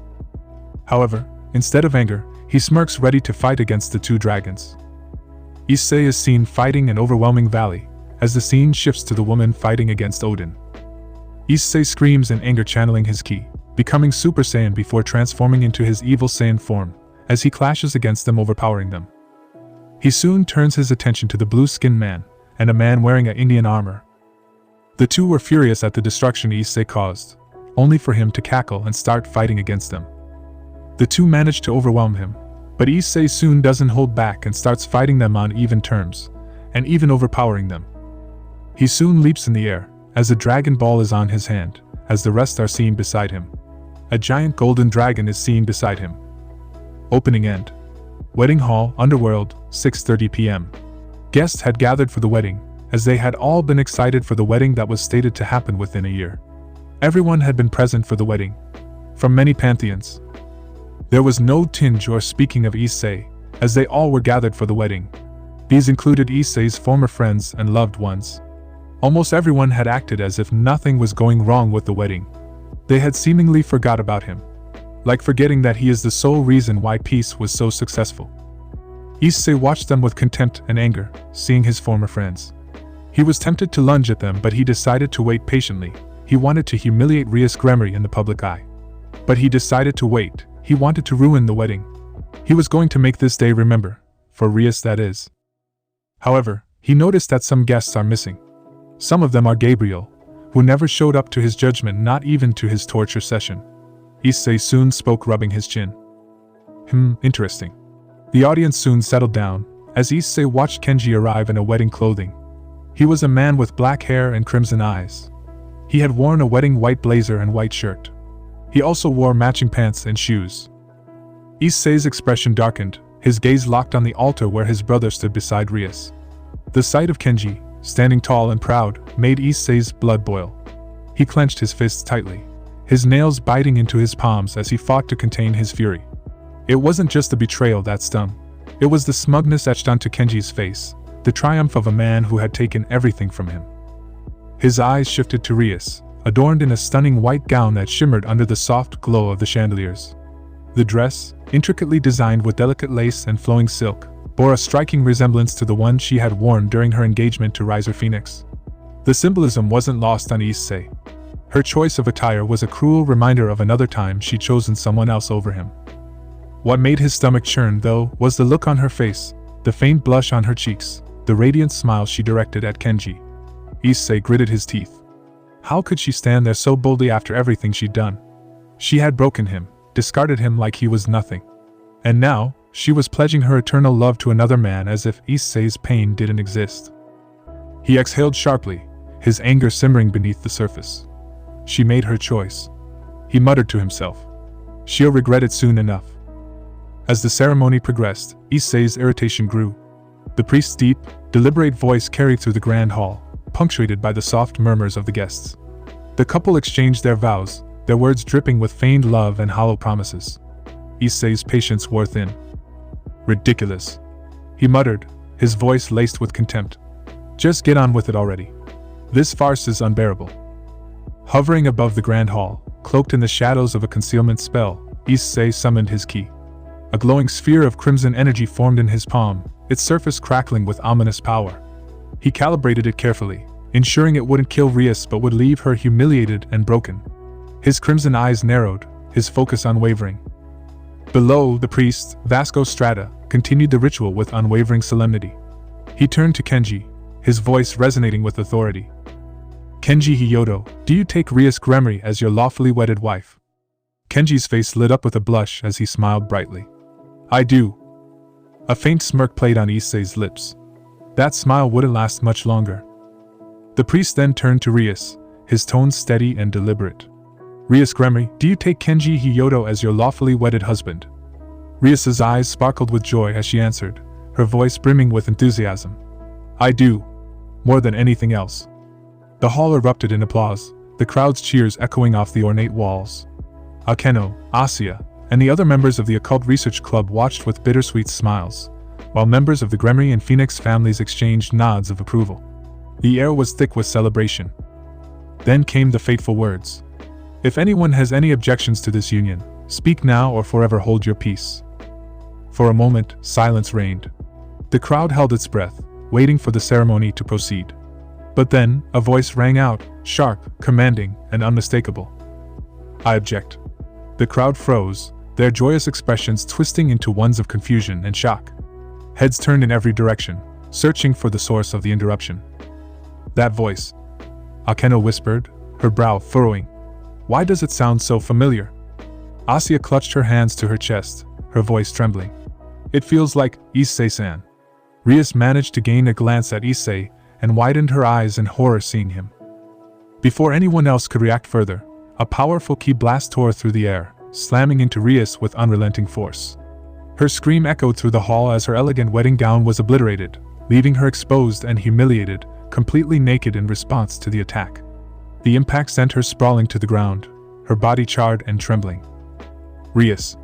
[SPEAKER 1] However, instead of anger, he smirks, ready to fight against the two dragons. Issei is seen fighting and overwhelming Valley, as the scene shifts to the woman fighting against Odin. Issei screams in anger, channeling his ki, becoming Super Saiyan before transforming into his evil Saiyan form, as he clashes against them, overpowering them. He soon turns his attention to the blue-skinned man, and a man wearing a Indian armor. The two were furious at the destruction Issei caused, only for him to cackle and start fighting against them. The two manage to overwhelm him, but Issei soon doesn't hold back and starts fighting them on even terms, and even overpowering them. He soon leaps in the air, as a dragon ball is on his hand, as the rest are seen beside him. A giant golden dragon is seen beside him. Opening end. Wedding Hall, Underworld, 6:30 p.m. Guests had gathered for the wedding, as they had all been excited for the wedding that was stated to happen within a year. Everyone had been present for the wedding, from many pantheons. There was no tinge or speaking of Issei, as they all were gathered for the wedding. These included Issei's former friends and loved ones. Almost everyone had acted as if nothing was going wrong with the wedding. They had seemingly forgot about him, like forgetting that he is the sole reason why peace was so successful. Issei watched them with contempt and anger, seeing his former friends. He was tempted to lunge at them, but he decided to wait patiently. He wanted to humiliate Rias Gremory in the public eye. But he decided to wait. He wanted to ruin the wedding. He was going to make this day remember, for Rias that is. However, he noticed that some guests are missing. Some of them are Gabriel, who never showed up to his judgment, not even to his torture session. Issei soon spoke, rubbing his chin. Interesting. The audience soon settled down, as Issei watched Kenji arrive in a wedding clothing. He was a man with black hair and crimson eyes. He had worn a wedding white blazer and white shirt. He also wore matching pants and shoes. Issei's expression darkened, his gaze locked on the altar where his brother stood beside Rias. The sight of Kenji, standing tall and proud, made Issei's blood boil. He clenched his fists tightly, his nails biting into his palms as he fought to contain his fury. It wasn't just the betrayal that stung. It was the smugness etched onto Kenji's face, the triumph of a man who had taken everything from him. His eyes shifted to Rias, adorned in a stunning white gown that shimmered under the soft glow of the chandeliers. The dress, intricately designed with delicate lace and flowing silk, bore a striking resemblance to the one she had worn during her engagement to Riser Phoenix. The symbolism wasn't lost on Issei. Her choice of attire was a cruel reminder of another time she'd chosen someone else over him. What made his stomach churn, though, was the look on her face, the faint blush on her cheeks, the radiant smile she directed at Kenji. Issei gritted his teeth. How could she stand there so boldly after everything she'd done? She had broken him, discarded him like he was nothing. And now, she was pledging her eternal love to another man as if Issei's pain didn't exist. He exhaled sharply, his anger simmering beneath the surface. She made her choice. He muttered to himself. She'll regret it soon enough. As the ceremony progressed, Issei's irritation grew. The priest's deep, deliberate voice carried through the grand hall, punctuated by the soft murmurs of the guests. The couple exchanged their vows, their words dripping with feigned love and hollow promises. Issei's patience wore thin. Ridiculous, he muttered, his voice laced with contempt. Just get on with it already. This farce is unbearable. Hovering above the grand hall, cloaked in the shadows of a concealment spell, Issei summoned his ki. A glowing sphere of crimson energy formed in his palm, its surface crackling with ominous power. He calibrated it carefully, ensuring it wouldn't kill Rias but would leave her humiliated and broken. His crimson eyes narrowed, his focus unwavering. Below, the priest, Vasco Strata, continued the ritual with unwavering solemnity. He turned to Kenji, his voice resonating with authority. Kenji Hyoudou, do you take Rias Gremory as your lawfully wedded wife? Kenji's face lit up with a blush as he smiled brightly. I do. A faint smirk played on Issei's lips. That smile wouldn't last much longer. The priest then turned to Rias, his tone steady and deliberate. Rias Gremory, do you take Kenji Hyoudou as your lawfully wedded husband? Rias's eyes sparkled with joy as she answered, her voice brimming with enthusiasm. I do. More than anything else. The hall erupted in applause, the crowd's cheers echoing off the ornate walls. Akeno, Asia, and the other members of the Occult Research Club watched with bittersweet smiles, while members of the Gremory and Phoenix families exchanged nods of approval. The air was thick with celebration. Then came the fateful words. If anyone has any objections to this union, speak now or forever hold your peace. For a moment, silence reigned. The crowd held its breath, waiting for the ceremony to proceed. But then, a voice rang out, sharp, commanding, and unmistakable. I object. The crowd froze, their joyous expressions twisting into ones of confusion and shock. Heads turned in every direction, searching for the source of the interruption. That voice, Akeno whispered, her brow furrowing. Why does it sound so familiar? Asia clutched her hands to her chest, her voice trembling. It feels like Issei-san. Rias managed to gain a glance at Issei and widened her eyes in horror seeing him. Before anyone else could react further, a powerful ki blast tore through the air, slamming into Rias with unrelenting force. Her scream echoed through the hall as her elegant wedding gown was obliterated, leaving her exposed and humiliated, completely naked in response to the attack. The impact sent her sprawling to the ground, her body charred and trembling. Rias.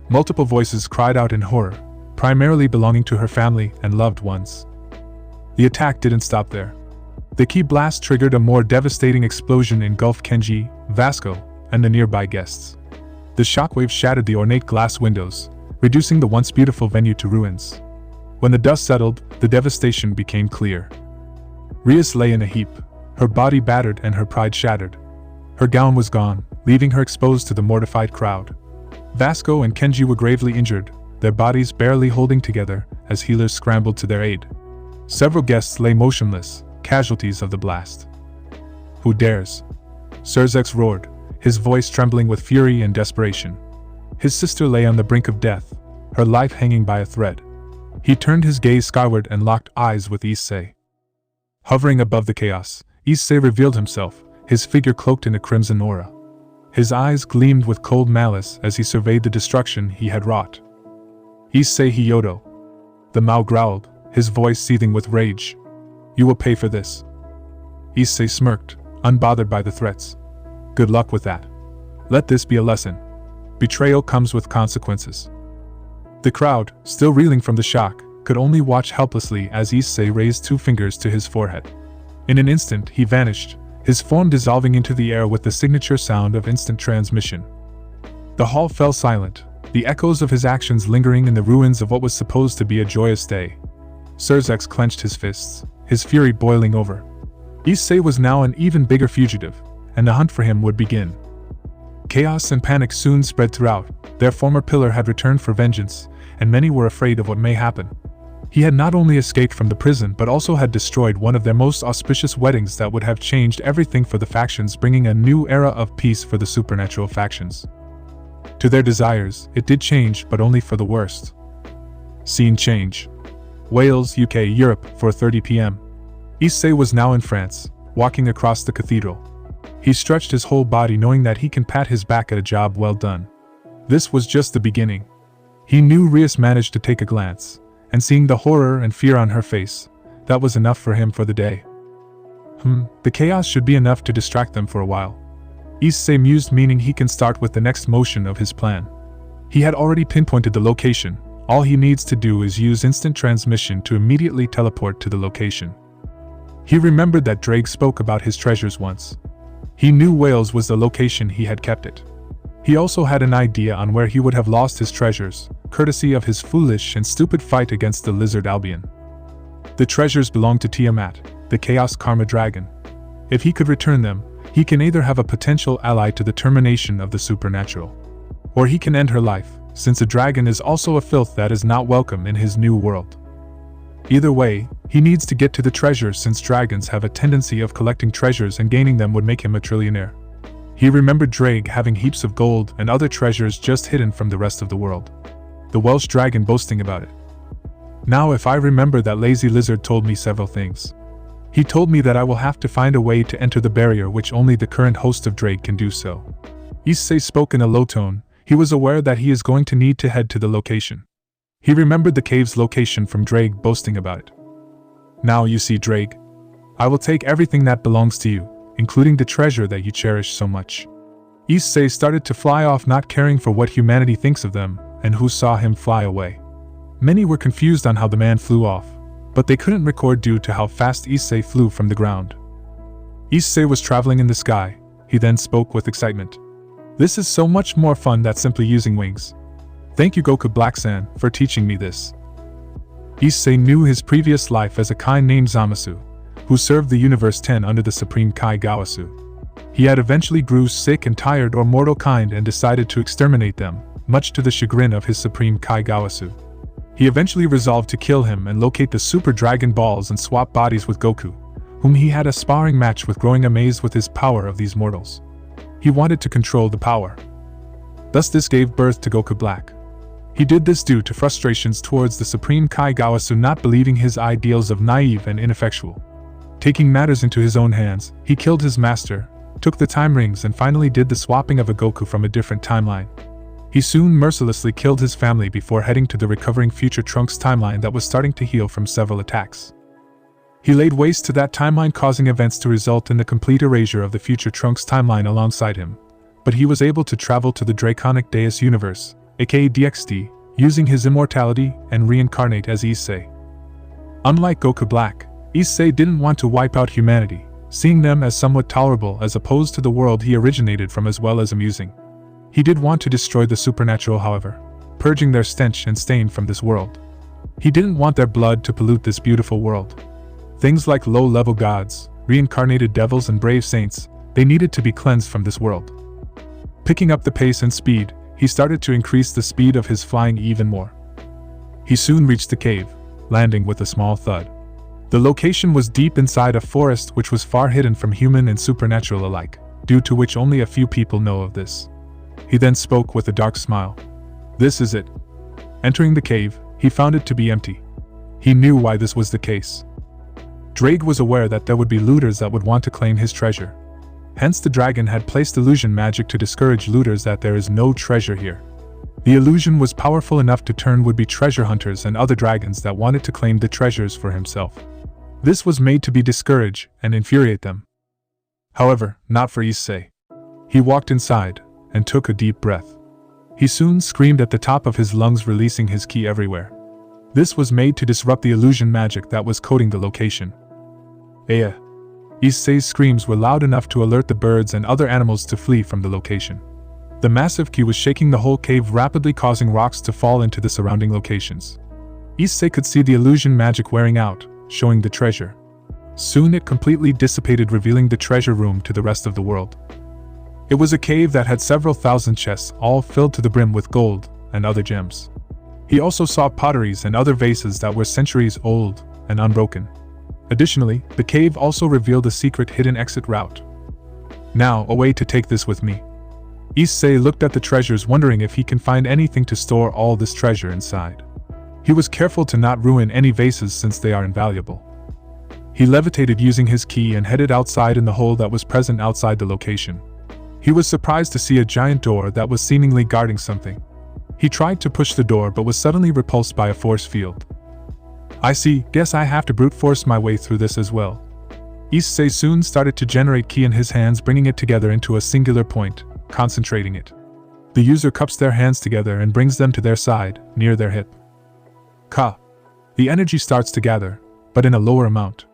[SPEAKER 1] Multiple voices cried out in horror, primarily belonging to her family and loved ones. The attack didn't stop there. The ki blast triggered a more devastating explosion engulfed Kenji, Vasco, and the nearby guests. The shockwave shattered the ornate glass windows, reducing the once beautiful venue to ruins. When the dust settled, the devastation became clear. Rias lay in a heap, her body battered and her pride shattered. Her gown was gone, leaving her exposed to the mortified crowd. Vasco and Kenji were gravely injured, their bodies barely holding together as healers scrambled to their aid. Several guests lay motionless, casualties of the blast. Who dares? Serzex roared, his voice trembling with fury and desperation. His sister lay on the brink of death, her life hanging by a thread. He turned his gaze skyward and locked eyes with Issei. Hovering above the chaos, Issei revealed himself, his figure cloaked in a crimson aura. His eyes gleamed with cold malice as he surveyed the destruction he had wrought. Issei Hyoudou. The Mao growled, his voice seething with rage. You will pay for this. Issei smirked, unbothered by the threats. Good luck with that. Let this be a lesson. Betrayal comes with consequences. The crowd, still reeling from the shock, could only watch helplessly as Issei raised 2 fingers to his forehead. In an instant, he vanished, his form dissolving into the air with the signature sound of instant transmission. The hall fell silent, the echoes of his actions lingering in the ruins of what was supposed to be a joyous day. Surzex clenched his fists, his fury boiling over. Issei was now an even bigger fugitive, and the hunt for him would begin. Chaos and panic soon spread throughout. Their former pillar had returned for vengeance, and many were afraid of what may happen. He had not only escaped from the prison but also had destroyed one of their most auspicious weddings that would have changed everything for the factions, bringing a new era of peace for the supernatural factions. To their desires, it did change, but only for the worst. Scene change. Wales, UK, Europe, 4:30 p.m. Issei was now in France, walking across the cathedral. He stretched his whole body knowing that he can pat his back at a job well done. This was just the beginning. He knew Rias managed to take a glance, and seeing the horror and fear on her face, that was enough for him for the day. The chaos should be enough to distract them for a while. Issei mused, meaning he can start with the next motion of his plan. He had already pinpointed the location. All he needs to do is use instant transmission to immediately teleport to the location. He remembered that Drake spoke about his treasures once. He knew Wales was the location he had kept it. He also had an idea on where he would have lost his treasures, courtesy of his foolish and stupid fight against the lizard Albion. The treasures belonged to Tiamat, the Chaos Karma Dragon. If he could return them, he can either have a potential ally to the termination of the supernatural, or he can end her life, since a dragon is also a filth that is not welcome in his new world. Either way, he needs to get to the treasures, since dragons have a tendency of collecting treasures and gaining them would make him a trillionaire. He remembered Drake having heaps of gold and other treasures just hidden from the rest of the world. The Welsh dragon boasting about it. Now if I remember, that lazy lizard told me several things. He told me that I will have to find a way to enter the barrier, which only the current host of Drake can do so. Issei spoke in a low tone. He was aware that he is going to need to head to the location. He remembered the cave's location from Drake boasting about it. Now you see, Drake, I will take everything that belongs to you, including the treasure that you cherish so much. Issei started to fly off, not caring for what humanity thinks of them, and who saw him fly away. Many were confused on how the man flew off, but they couldn't record due to how fast Issei flew from the ground. Issei was traveling in the sky. He then spoke with excitement. This is so much more fun than simply using wings. Thank you, Goku Black-san, for teaching me this. Issei knew his previous life as a Kai named Zamasu, who served the Universe 10 under the Supreme Kai Gawasu. He had eventually grew sick and tired of mortal kind and decided to exterminate them, much to the chagrin of his Supreme Kai Gawasu. He eventually resolved to kill him and locate the Super Dragon Balls and swap bodies with Goku, whom he had a sparring match with, growing amazed with his power of these mortals. He wanted to control the power. Thus this gave birth to Goku Black. He did this due to frustrations towards the Supreme Kai Gawasu not believing his ideals of naive and ineffectual. Taking matters into his own hands, he killed his master, took the time rings, and finally did the swapping of a Goku from a different timeline. He soon mercilessly killed his family before heading to the recovering future Trunks timeline that was starting to heal from several attacks. He laid waste to that timeline, causing events to result in the complete erasure of the future Trunks timeline alongside him, but he was able to travel to the Draconic Deus universe, aka DXD, using his immortality and reincarnate as Issei. Unlike Goku Black, Issei didn't want to wipe out humanity, seeing them as somewhat tolerable as opposed to the world he originated from, as well as amusing. He did want to destroy the supernatural, however, purging their stench and stain from this world. He didn't want their blood to pollute this beautiful world. Things like low-level gods, reincarnated devils, and brave saints, they needed to be cleansed from this world. Picking up the pace and speed, he started to increase the speed of his flying even more. He soon reached the cave, landing with a small thud. The location was deep inside a forest which was far hidden from human and supernatural alike, due to which only a few people know of this. He then spoke with a dark smile. This is it. Entering the cave, he found it to be empty. He knew why this was the case. Drake was aware that there would be looters that would want to claim his treasure. Hence the dragon had placed illusion magic to discourage looters that there is no treasure here. The illusion was powerful enough to turn would-be treasure hunters and other dragons that wanted to claim the treasures for himself. This was made to be discourage and infuriate them. However, not for Issei. He walked inside and took a deep breath. He soon screamed at the top of his lungs, releasing his ki everywhere. This was made to disrupt the illusion magic that was coating the location. Aya! Issei's screams were loud enough to alert the birds and other animals to flee from the location. The massive ki was shaking the whole cave, rapidly causing rocks to fall into the surrounding locations. Issei could see the illusion magic wearing out, showing the treasure. Soon it completely dissipated, revealing the treasure room to the rest of the world. It was a cave that had several thousand chests, all filled to the brim with gold and other gems. He also saw potteries and other vases that were centuries old and unbroken. Additionally, the cave also revealed a secret hidden exit route. Now, a way to take this with me. Issei looked at the treasures, wondering if he can find anything to store all this treasure inside. He was careful to not ruin any vases since they are invaluable. He levitated using his ki and headed outside in the hole that was present outside the location. He was surprised to see a giant door that was seemingly guarding something. He tried to push the door but was suddenly repulsed by a force field. I see, guess I have to brute force my way through this as well. Issei soon started to generate ki in his hands, bringing it together into a singular point, concentrating it. The user cups their hands together and brings them to their side, near their hip. Ka. The energy starts to gather, but in a lower amount.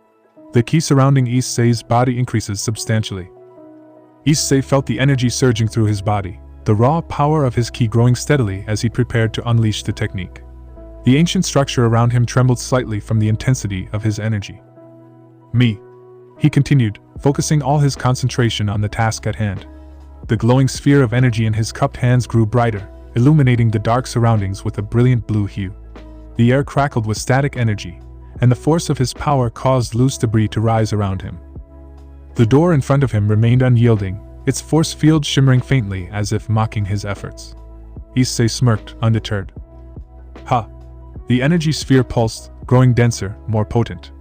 [SPEAKER 1] The ki surrounding Issei's body increases substantially. Issei felt the energy surging through his body, the raw power of his ki growing steadily as he prepared to unleash the technique. The ancient structure around him trembled slightly from the intensity of his energy. Me. He continued, focusing all his concentration on the task at hand. The glowing sphere of energy in his cupped hands grew brighter, illuminating the dark surroundings with a brilliant blue hue. The air crackled with static energy, and the force of his power caused loose debris to rise around him. The door in front of him remained unyielding, its force field shimmering faintly as if mocking his efforts. Issei smirked, undeterred. Ha! The energy sphere pulsed, growing denser, more potent.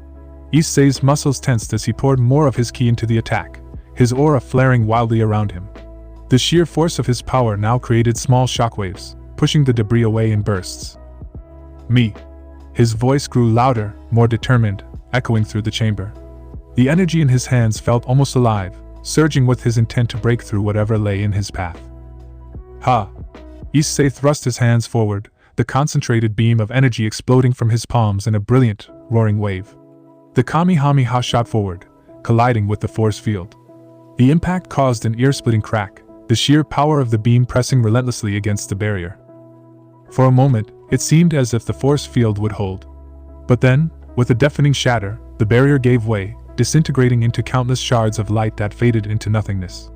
[SPEAKER 1] Issei's muscles tensed as he poured more of his ki into the attack, his aura flaring wildly around him. The sheer force of his power now created small shockwaves, pushing the debris away in bursts. Me. His voice grew louder, more determined, echoing through the chamber. The energy in his hands felt almost alive, surging with his intent to break through whatever lay in his path. Ha! Issei thrust his hands forward, the concentrated beam of energy exploding from his palms in a brilliant, roaring wave. The Kamehameha shot forward, colliding with the force field. The impact caused an ear-splitting crack, the sheer power of the beam pressing relentlessly against the barrier. For a moment, it seemed as if the force field would hold. But then, with a deafening shatter, the barrier gave way, disintegrating into countless shards of light that faded into nothingness.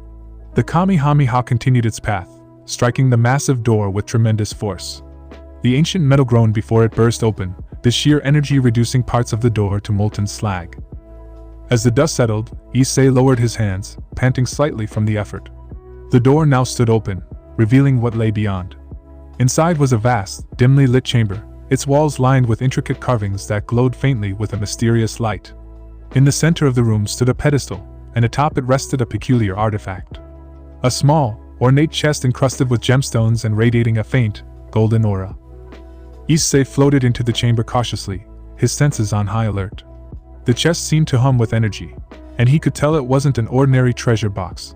[SPEAKER 1] The Kamehameha continued its path, striking the massive door with tremendous force. The ancient metal groaned before it burst open, the sheer energy reducing parts of the door to molten slag. As the dust settled, Issei lowered his hands, panting slightly from the effort. The door now stood open, revealing what lay beyond. Inside was a vast, dimly lit chamber, its walls lined with intricate carvings that glowed faintly with a mysterious light. In the center of the room stood a pedestal, and atop it rested a peculiar artifact. A small, ornate chest encrusted with gemstones and radiating a faint, golden aura. Issei floated into the chamber cautiously, his senses on high alert. The chest seemed to hum with energy, and he could tell it wasn't an ordinary treasure box.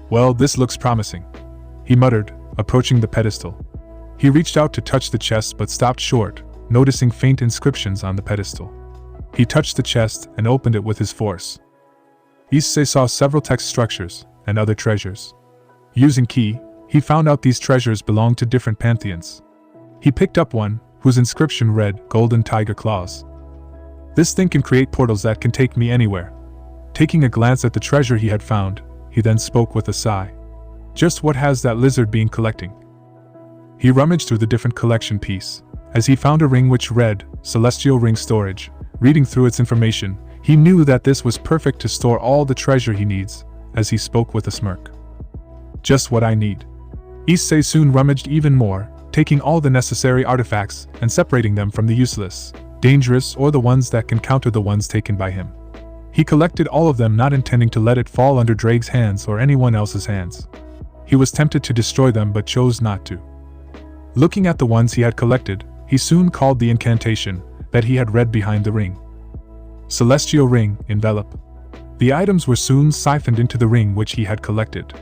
[SPEAKER 1] Well, this looks promising, he muttered, approaching the pedestal. He reached out to touch the chest but stopped short, noticing faint inscriptions on the pedestal. He touched the chest and opened it with his force. Issei saw several text structures and other treasures. Using ki, he found out these treasures belonged to different pantheons. He picked up one, whose inscription read, Golden Tiger Claws. This thing can create portals that can take me anywhere. Taking a glance at the treasure he had found, he then spoke with a sigh. Just what has that lizard been collecting? He rummaged through the different collection piece, as he found a ring which read, Celestial Ring Storage. Reading through its information, he knew that this was perfect to store all the treasure he needs, as he spoke with a smirk. Just what I need. Issei soon rummaged even more, taking all the necessary artifacts and separating them from the useless, dangerous, or the ones that can counter the ones taken by him. He collected all of them, not intending to let it fall under Drake's hands or anyone else's hands. He was tempted to destroy them but chose not to. Looking at the ones he had collected, he soon called the incantation that he had read behind the ring. Celestial Ring, Envelop. The items were soon siphoned into the ring which he had collected,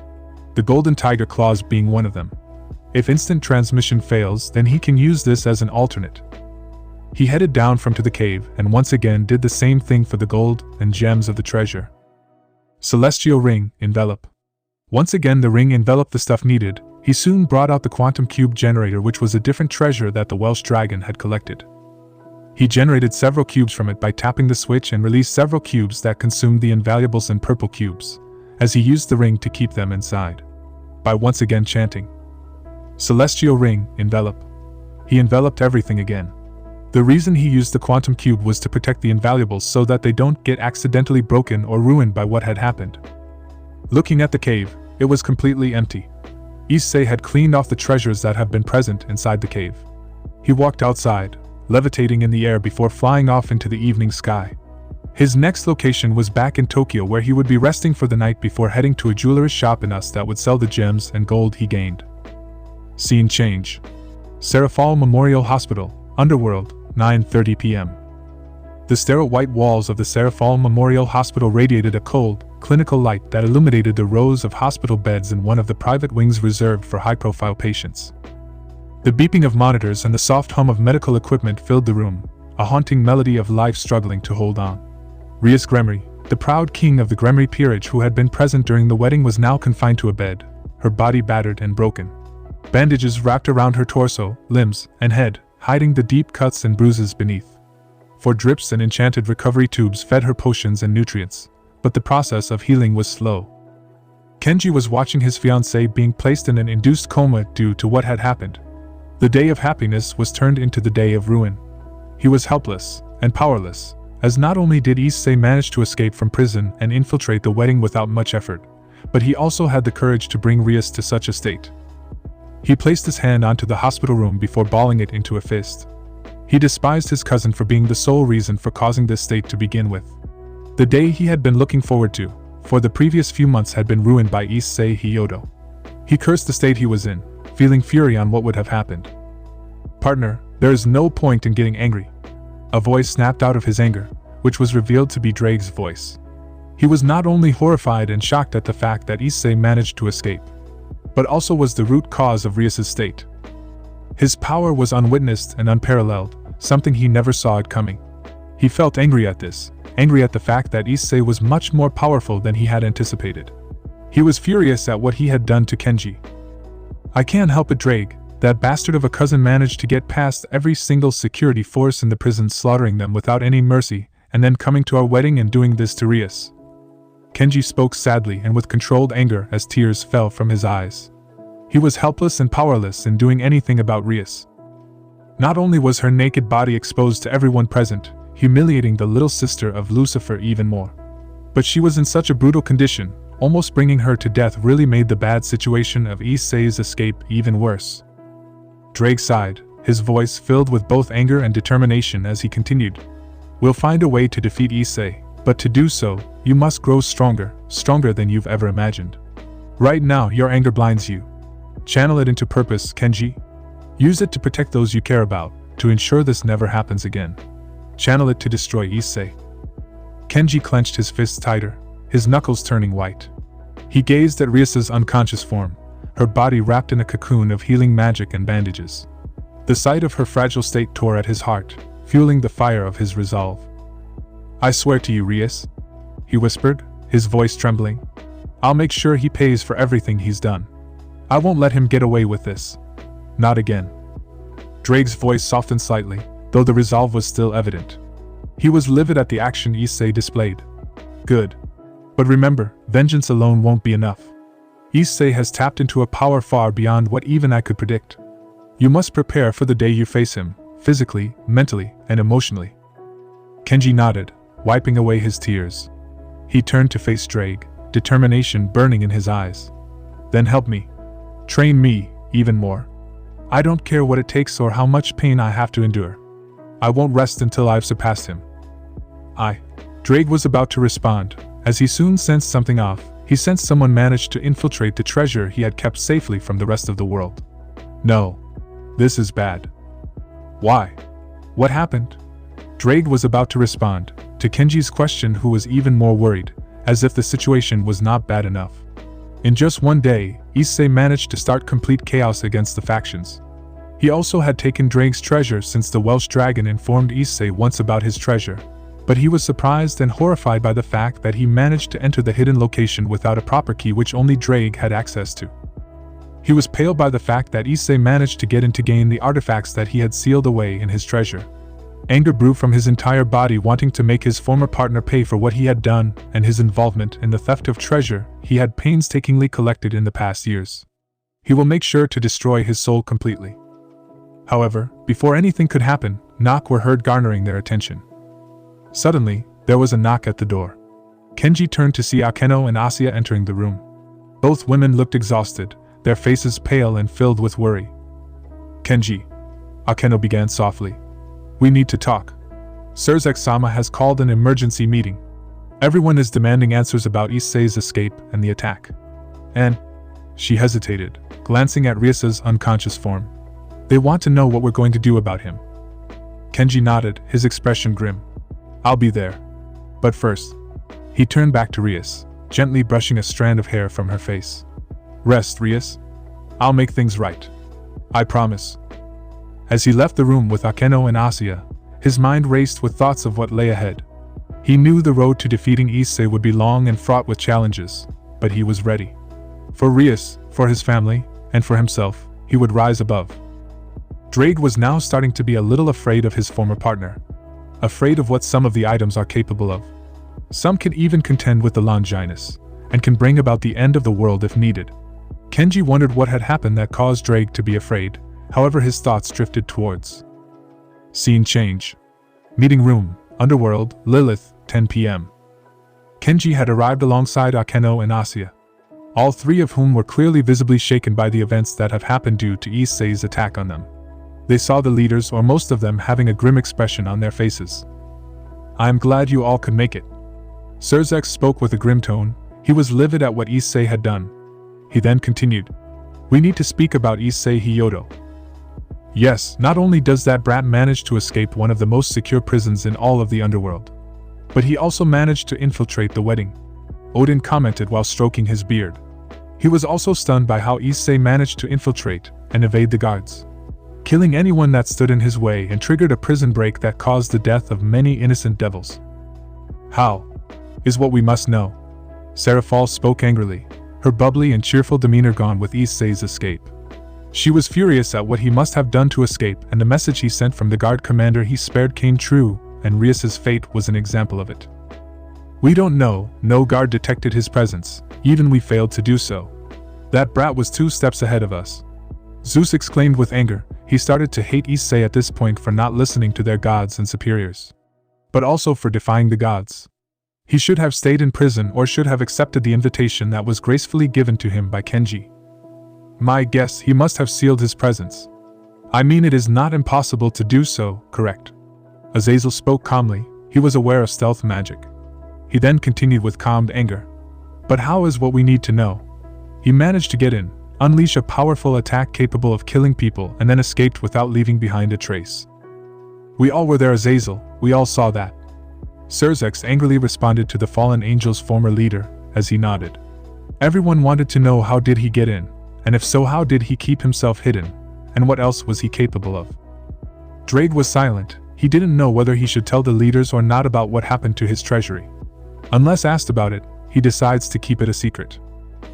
[SPEAKER 1] the golden tiger claws being one of them. If instant transmission fails, then he can use this as an alternate. He headed down from to the cave and once again did the same thing for the gold and gems of the treasure. Celestial Ring, Envelop. Once again the ring enveloped the stuff needed. He soon brought out the quantum cube generator, which was a different treasure that the Welsh dragon had collected. He generated several cubes from it by tapping the switch and released several cubes that consumed the invaluables and purple cubes, as he used the ring to keep them inside. By once again chanting, Celestial Ring, Envelop. He enveloped everything again. The reason he used the quantum cube was to protect the invaluables so that they don't get accidentally broken or ruined by what had happened. Looking at the cave, it was completely empty. Issei had cleaned off the treasures that had been present inside the cave. He walked outside, levitating in the air before flying off into the evening sky. His next location was back in Tokyo, where he would be resting for the night before heading to a jeweler's shop in Us that would sell the gems and gold he gained. Scene change. Serafal Memorial Hospital, Underworld, 9:30 p.m. The sterile white walls of the Serafal Memorial Hospital radiated a cold, clinical light that illuminated the rows of hospital beds in one of the private wings reserved for high-profile patients. The beeping of monitors and the soft hum of medical equipment filled the room, a haunting melody of life struggling to hold on. Rias Gremory, the proud king of the Gremory peerage who had been present during the wedding, was now confined to a bed, her body battered and broken. Bandages wrapped around her torso, limbs, and head, hiding the deep cuts and bruises beneath. For drips and enchanted recovery tubes fed her potions and nutrients, but the process of healing was slow. Kenji was watching his fiancée being placed in an induced coma due to what had happened. The day of happiness was turned into the day of ruin. He was helpless and powerless, as not only did Issei manage to escape from prison and infiltrate the wedding without much effort, but he also had the courage to bring Rias to such a state. He placed his hand onto the hospital room before balling it into a fist. He despised his cousin for being the sole reason for causing this state to begin with. The day he had been looking forward to, for the previous few months, had been ruined by Issei Hyoudou. He cursed the state he was in, feeling fury on what would have happened. Partner, there is no point in getting angry. A voice snapped out of his anger, which was revealed to be Drake's voice. He was not only horrified and shocked at the fact that Issei managed to escape, but also was the root cause of Rias' state. His power was unwitnessed and unparalleled, something he never saw it coming. He felt angry at this, angry at the fact that Issei was much more powerful than he had anticipated. He was furious at what he had done to Kenji. I can't help it, Drake. That bastard of a cousin managed to get past every single security force in the prison, slaughtering them without any mercy, and then coming to our wedding and doing this to Rias. Kenji spoke sadly and with controlled anger as tears fell from his eyes. He was helpless and powerless in doing anything about Rias. Not only was her naked body exposed to everyone present, humiliating the little sister of Lucifer even more, but she was in such a brutal condition, almost bringing her to death really made the bad situation of Issei's escape even worse. Drake sighed, his voice filled with both anger and determination as he continued. We'll find a way to defeat Issei, but to do so, you must grow stronger, stronger than you've ever imagined. Right now, your anger blinds you. Channel it into purpose, Kenji. Use it to protect those you care about, to ensure this never happens again. Channel it to destroy Issei. Kenji clenched his fists tighter, his knuckles turning white. He gazed at Rias' unconscious form, her body wrapped in a cocoon of healing magic and bandages. The sight of her fragile state tore at his heart, fueling the fire of his resolve. I swear to you, Rias, he whispered, his voice trembling. I'll make sure he pays for everything he's done. I won't let him get away with this. Not again. Drake's voice softened slightly, though the resolve was still evident. He was livid at the action Issei displayed. Good. But remember, vengeance alone won't be enough. Issei has tapped into a power far beyond what even I could predict. You must prepare for the day you face him, physically, mentally, and emotionally. Kenji nodded, wiping away his tears. He turned to face Drake, determination burning in his eyes. Then help me. Train me, even more. I don't care what it takes or how much pain I have to endure. I won't rest until I've surpassed him. Drake was about to respond, as he soon sensed something off. He sensed someone managed to infiltrate the treasure he had kept safely from the rest of the world. No. This is bad. Why? What happened? Drake was about to respond to Kenji's question, who was even more worried, as if the situation was not bad enough. In just one day, Issei managed to start complete chaos against the factions. He also had taken Drake's treasure since the Welsh dragon informed Issei once about his treasure, but he was surprised and horrified by the fact that he managed to enter the hidden location without a proper key which only Drake had access to. He was pale by the fact that Issei managed to get in to gain the artifacts that he had sealed away in his treasure. Anger grew from his entire body, wanting to make his former partner pay for what he had done and his involvement in the theft of treasure he had painstakingly collected in the past years. He will make sure to destroy his soul completely. However, before anything could happen, knocks were heard garnering their attention. Suddenly, there was a knock at the door. Kenji turned to see Akeno and Asuya entering the room. Both women looked exhausted, their faces pale and filled with worry. Kenji, Akeno began softly. We need to talk. Surzek-sama has called an emergency meeting. Everyone is demanding answers about Issei's escape and the attack. And she hesitated, glancing at Ryasa's unconscious form. They want to know what we're going to do about him. Kenji nodded, his expression grim. I'll be there. But first. He turned back to Rias, gently brushing a strand of hair from her face. Rest, Rias. I'll make things right. I promise. As he left the room with Akeno and Asuya, his mind raced with thoughts of what lay ahead. He knew the road to defeating Issei would be long and fraught with challenges, but he was ready. For Rias, for his family, and for himself, he would rise above. Drake was now starting to be a little afraid of his former partner. Afraid of what some of the items are capable of. Some can even contend with the Longinus, and can bring about the end of the world if needed. Kenji wondered what had happened that caused Drake to be afraid, however his thoughts drifted towards. Scene change. Meeting room, Underworld, Lilith, 10 p.m. Kenji had arrived alongside Akeno and Asuya. All three of whom were clearly visibly shaken by the events that have happened due to Issei's attack on them. They saw the leaders, or most of them, having a grim expression on their faces. I am glad you all could make it. Surzek spoke with a grim tone. He was livid at what Issei had done. He then continued. We need to speak about Issei Hyoudou. Yes, not only does that brat manage to escape one of the most secure prisons in all of the underworld, but he also managed to infiltrate the wedding. Odin commented while stroking his beard. He was also stunned by how Issei managed to infiltrate and evade the guards, killing anyone that stood in his way and triggered a prison break that caused the death of many innocent devils. How? Is what we must know. Seraphal spoke angrily, her bubbly and cheerful demeanor gone with Issei's escape. She was furious at what he must have done to escape, and the message he sent from the guard commander he spared came true, and Rias's fate was an example of it. We don't know, no guard detected his presence, even we failed to do so. That brat was 2 steps ahead of us. Zeus exclaimed with anger. He started to hate Issei at this point for not listening to their gods and superiors, but also for defying the gods. He should have stayed in prison or should have accepted the invitation that was gracefully given to him by Kenji. My guess, he must have sealed his presence. I mean, it is not impossible to do so, correct? Azazel spoke calmly. He was aware of stealth magic. He then continued with calmed anger. But how is what we need to know? He managed to get in, unleash a powerful attack capable of killing people, and then escaped without leaving behind a trace. We all were there, Azazel, we all saw that. Surzek angrily responded to the fallen angel's former leader, as he nodded. Everyone wanted to know, how did he get in? And if so, how did he keep himself hidden? And what else was he capable of? Drake was silent. He didn't know whether he should tell the leaders or not about what happened to his treasury. Unless asked about it, he decides to keep it a secret.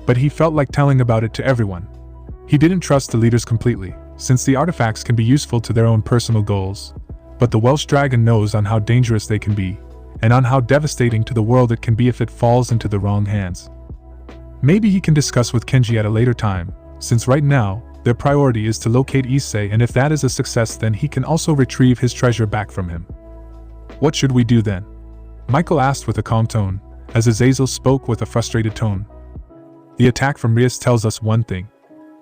[SPEAKER 1] But he felt like telling about it to everyone. He didn't trust the leaders completely, since the artifacts can be useful to their own personal goals. But the Welsh dragon knows on how dangerous they can be, and on how devastating to the world it can be if it falls into the wrong hands. Maybe he can discuss with Kenji at a later time, since right now, their priority is to locate Issei, and if that is a success, then he can also retrieve his treasure back from him. What should we do then? Michael asked with a calm tone, as Azazel spoke with a frustrated tone. The attack from Rias tells us one thing.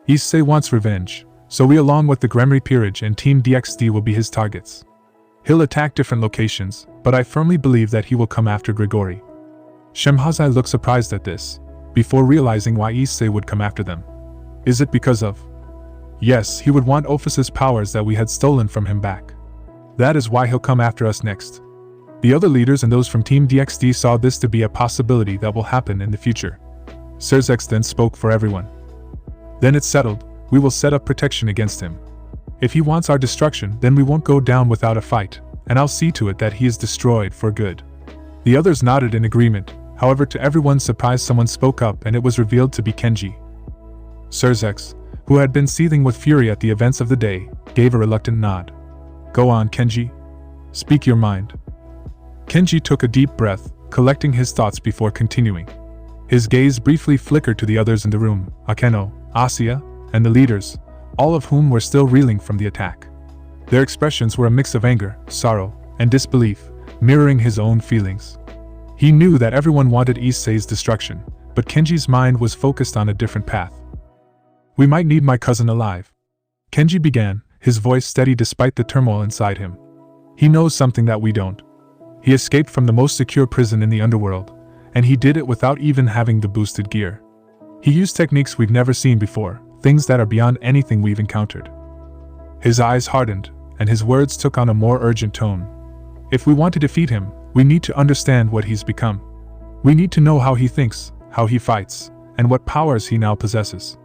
[SPEAKER 1] Issei wants revenge, so we along with the Gremry Peerage and Team DXD will be his targets. He'll attack different locations, but I firmly believe that he will come after Grigori. Shemhazai looked surprised at this, before realizing why Issei would come after them. Is it because of? Yes, he would want Ophus's powers that we had stolen from him back. That is why he'll come after us next. The other leaders and those from Team DXD saw this to be a possibility that will happen in the future. Surzex then spoke for everyone. Then it's settled, we will set up protection against him. If he wants our destruction, then we won't go down without a fight, and I'll see to it that he is destroyed for good. The others nodded in agreement, however to everyone's surprise someone spoke up and it was revealed to be Kenji. Surzex, who had been seething with fury at the events of the day, gave a reluctant nod. Go on, Kenji. Speak your mind. Kenji took a deep breath, collecting his thoughts before continuing. His gaze briefly flickered to the others in the room, Akeno, Asuya, and the leaders, all of whom were still reeling from the attack. Their expressions were a mix of anger, sorrow, and disbelief, mirroring his own feelings. He knew that everyone wanted Issei's destruction, but Kenji's mind was focused on a different path. We might need my cousin alive. Kenji began, his voice steady despite the turmoil inside him. He knows something that we don't. He escaped from the most secure prison in the underworld, and he did it without even having the boosted gear. He used techniques we've never seen before, things that are beyond anything we've encountered. His eyes hardened, and his words took on a more urgent tone. If we want to defeat him, we need to understand what he's become. We need to know how he thinks, how he fights, and what powers he now possesses.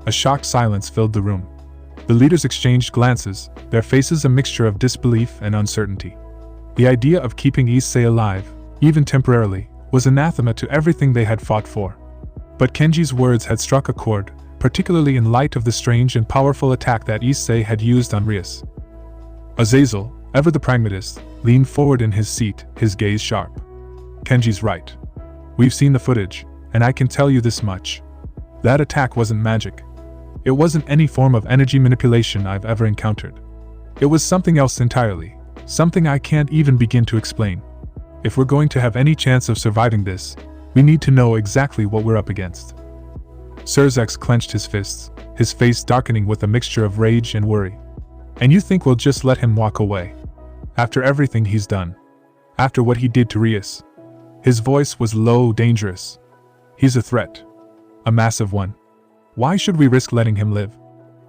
[SPEAKER 1] A shocked silence filled the room. The leaders exchanged glances, their faces a mixture of disbelief and uncertainty. The idea of keeping Issei alive, even temporarily, was anathema to everything they had fought for. But Kenji's words had struck a chord, particularly in light of the strange and powerful attack that Issei had used on Rias. Azazel, ever the pragmatist, leaned forward in his seat, his gaze sharp. Kenji's right. We've seen the footage, and I can tell you this much. That attack wasn't magic. It wasn't any form of energy manipulation I've ever encountered. It was something else entirely, something I can't even begin to explain. If we're going to have any chance of surviving this, we need to know exactly what we're up against. Surzex clenched his fists, his face darkening with a mixture of rage and worry. And you think we'll just let him walk away? After everything he's done? After what he did to Rias? His voice was low, dangerous. He's a threat. A massive one. Why should we risk letting him live?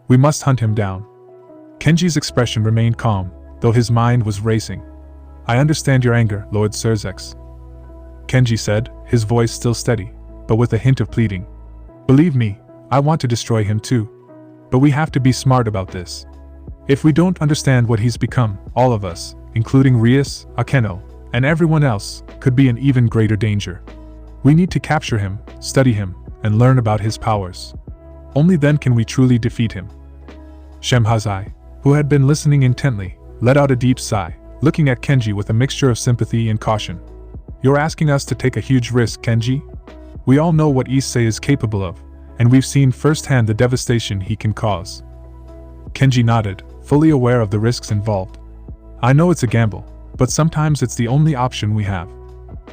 [SPEAKER 1] We must hunt him down. Kenji's expression remained calm, though his mind was racing. I understand your anger, Lord Surzex. Kenji said, his voice still steady, but with a hint of pleading. Believe me, I want to destroy him too. But we have to be smart about this. If we don't understand what he's become, all of us, including Rias, Akeno, and everyone else, could be in even greater danger. We need to capture him, study him, and learn about his powers. Only then can we truly defeat him. Shemhazai, who had been listening intently, let out a deep sigh, looking at Kenji with a mixture of sympathy and caution. You're asking us to take a huge risk, Kenji? We all know what Issei is capable of, and we've seen firsthand the devastation he can cause. Kenji nodded, fully aware of the risks involved. I know it's a gamble, but sometimes it's the only option we have.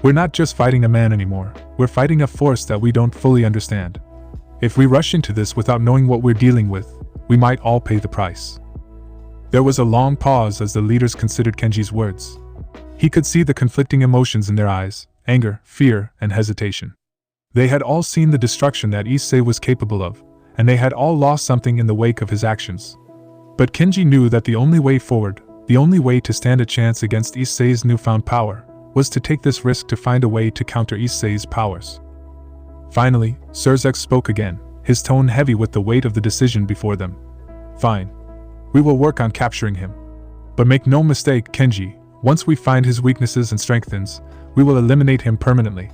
[SPEAKER 1] We're not just fighting a man anymore, we're fighting a force that we don't fully understand. If we rush into this without knowing what we're dealing with, we might all pay the price. There was a long pause as the leaders considered Kenji's words. He could see the conflicting emotions in their eyes, anger, fear, and hesitation. They had all seen the destruction that Issei was capable of, and they had all lost something in the wake of his actions. But Kenji knew that the only way forward, the only way to stand a chance against Issei's newfound power, was to take this risk to find a way to counter Issei's powers. Finally, Surzex spoke again, his tone heavy with the weight of the decision before them. Fine. We will work on capturing him. But make no mistake, Kenji, once we find his weaknesses and strengthens, we will eliminate him permanently.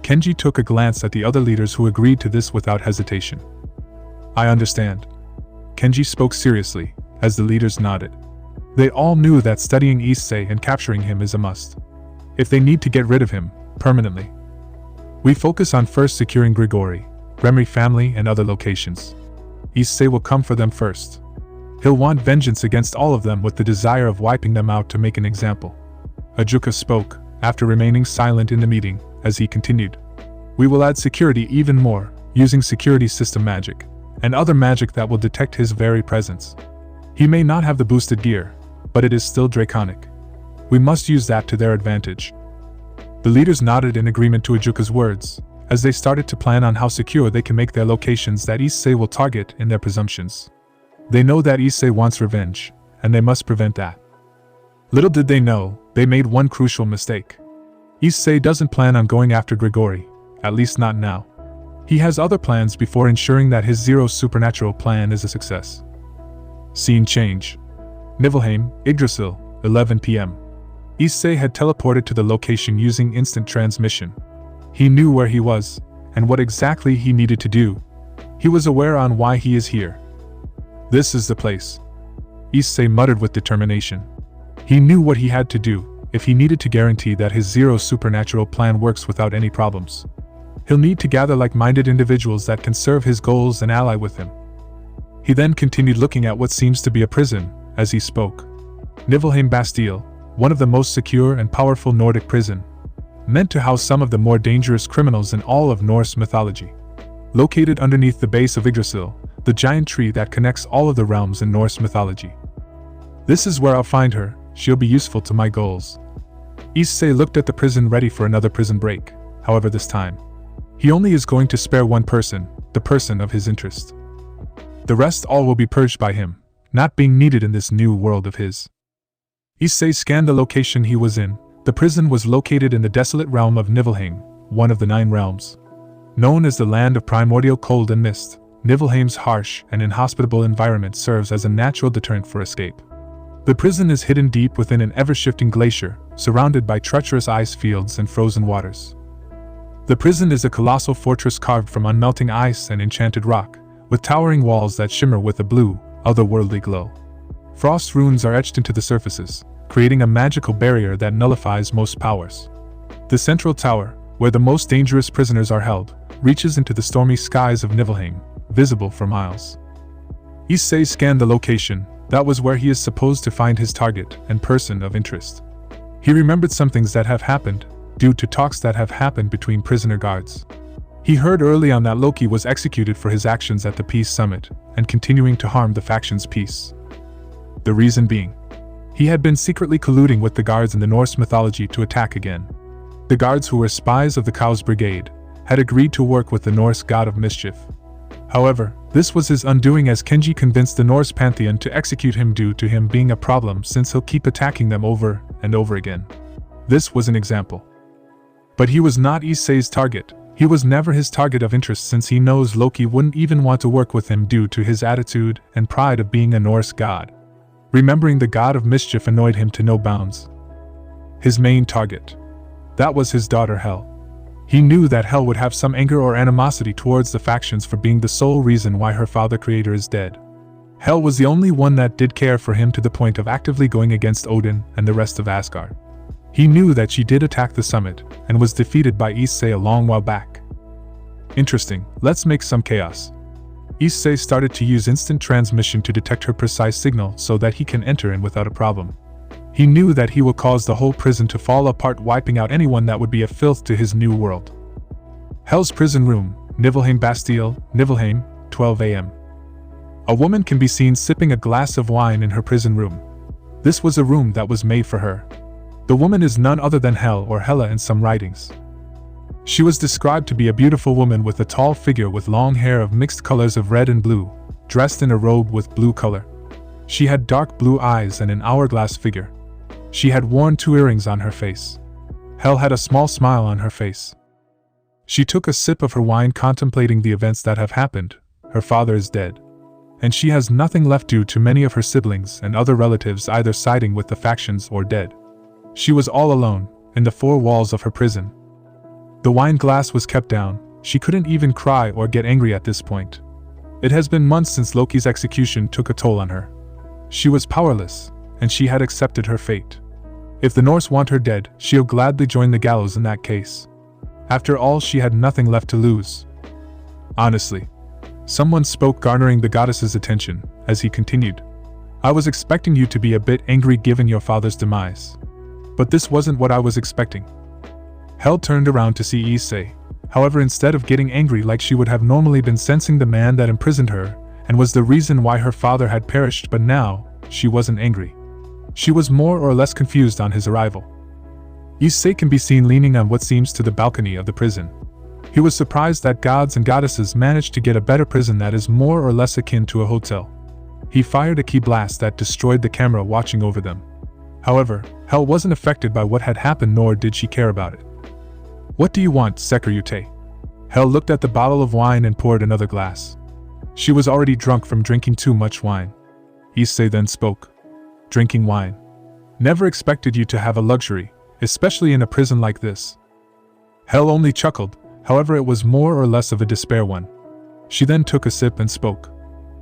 [SPEAKER 1] Kenji took a glance at the other leaders who agreed to this without hesitation. I understand. Kenji spoke seriously, as the leaders nodded. They all knew that studying Issei and capturing him is a must. If they need to get rid of him, permanently. We focus on first securing Grigori, Remri family and other locations. Issei will come for them first. He'll want vengeance against all of them with the desire of wiping them out to make an example. Ajuka spoke, after remaining silent in the meeting, as he continued. We will add security even more, using security system magic, and other magic that will detect his very presence. He may not have the boosted gear, but it is still draconic. We must use that to their advantage." The leaders nodded in agreement to Ajuka's words, as they started to plan on how secure they can make their locations that Issei will target in their presumptions. They know that Issei wants revenge, and they must prevent that. Little did they know, they made one crucial mistake. Issei doesn't plan on going after Grigori, at least not now. He has other plans before ensuring that his Zero supernatural plan is a success. Scene change. Niflheim, Yggdrasil, 11 p.m. Issei had teleported to the location using instant transmission. He knew where he was, and what exactly he needed to do. He was aware on why he is here. "This is the place," Issei muttered with determination. He knew what he had to do, if he needed to guarantee that his Zero supernatural plan works without any problems. He'll need to gather like-minded individuals that can serve his goals and ally with him. He then continued looking at what seems to be a prison, as he spoke. Niflheim Bastille, one of the most secure and powerful Nordic prison, meant to house some of the more dangerous criminals in all of Norse mythology. Located underneath the base of Yggdrasil, the giant tree that connects all of the realms in Norse mythology. "This is where I'll find her, she'll be useful to my goals." Issei looked at the prison ready for another prison break, however this time. He only is going to spare one person, the person of his interest. The rest all will be purged by him, not being needed in this new world of his. Issei scanned the location he was in. The prison was located in the desolate realm of Niflheim, one of the 9 realms. Known as the land of primordial cold and mist, Niflheim's harsh and inhospitable environment serves as a natural deterrent for escape. The prison is hidden deep within an ever-shifting glacier, surrounded by treacherous ice fields and frozen waters. The prison is a colossal fortress carved from unmelting ice and enchanted rock, with towering walls that shimmer with a blue, otherworldly glow. Frost runes are etched into the surfaces, creating a magical barrier that nullifies most powers. The central tower, where the most dangerous prisoners are held, reaches into the stormy skies of Niflheim, visible for miles. Issei scanned the location. That was where he is supposed to find his target and person of interest. He remembered some things that have happened, due to talks that have happened between prisoner guards. He heard early on that Loki was executed for his actions at the Peace Summit, and continuing to harm the faction's peace. The reason being, he had been secretly colluding with the guards in the Norse mythology to attack again. The guards, who were spies of the Cow's Brigade, had agreed to work with the Norse god of mischief. However, this was his undoing, as Kenji convinced the Norse pantheon to execute him due to him being a problem, since he'll keep attacking them over and over again. This was an example. But he was not Issei's target. He was never his target of interest, since he knows Loki wouldn't even want to work with him due to his attitude and pride of being a Norse god. Remembering the god of mischief annoyed him to no bounds. His main target. That was his daughter Hel. He knew that Hel would have some anger or animosity towards the factions for being the sole reason why her father creator is dead. Hel was the only one that did care for him to the point of actively going against Odin and the rest of Asgard. He knew that she did attack the summit, and was defeated by Issei a long while back. Interesting, let's make some chaos. Issei started to use instant transmission to detect her precise signal so that he can enter in without a problem. He knew that he will cause the whole prison to fall apart, wiping out anyone that would be a filth to his new world. Hel's prison room, Niflheim Bastille, Niflheim, 12 a.m. A woman can be seen sipping a glass of wine in her prison room. This was a room that was made for her. The woman is none other than Hel, or Hela in some writings. She was described to be a beautiful woman with a tall figure with long hair of mixed colors of red and blue, dressed in a robe with blue color. She had dark blue eyes and an hourglass figure. She had worn 2 earrings on her face. Hel had a small smile on her face. She took a sip of her wine, contemplating the events that have happened. Her father is dead, and she has nothing left due to many of her siblings and other relatives either siding with the factions or dead. She was all alone, in the 4 walls of her prison. The wine glass was kept down. She couldn't even cry or get angry at this point. It has been months since Loki's execution took a toll on her. She was powerless, and she had accepted her fate. If the Norse want her dead, she'll gladly join the gallows in that case. After all, she had nothing left to lose. Honestly. Someone spoke, garnering the goddess's attention, as he continued. I was expecting you to be a bit angry given your father's demise. But this wasn't what I was expecting. Hel turned around to see Issei. However, instead of getting angry like she would have normally been, sensing the man that imprisoned her, and was the reason why her father had perished, but now, she wasn't angry. She was more or less confused on his arrival. Issei can be seen leaning on what seems to the balcony of the prison. He was surprised that gods and goddesses managed to get a better prison that is more or less akin to a hotel. He fired a key blast that destroyed the camera watching over them. However, Hel wasn't affected by what had happened, nor did she care about it. "What do you want, Sekurute?" Hel looked at the bottle of wine and poured another glass. She was already drunk from drinking too much wine. Issei then spoke. "Drinking wine. Never expected you to have a luxury, especially in a prison like this." Hel only chuckled, however it was more or less of a despair one. She then took a sip and spoke.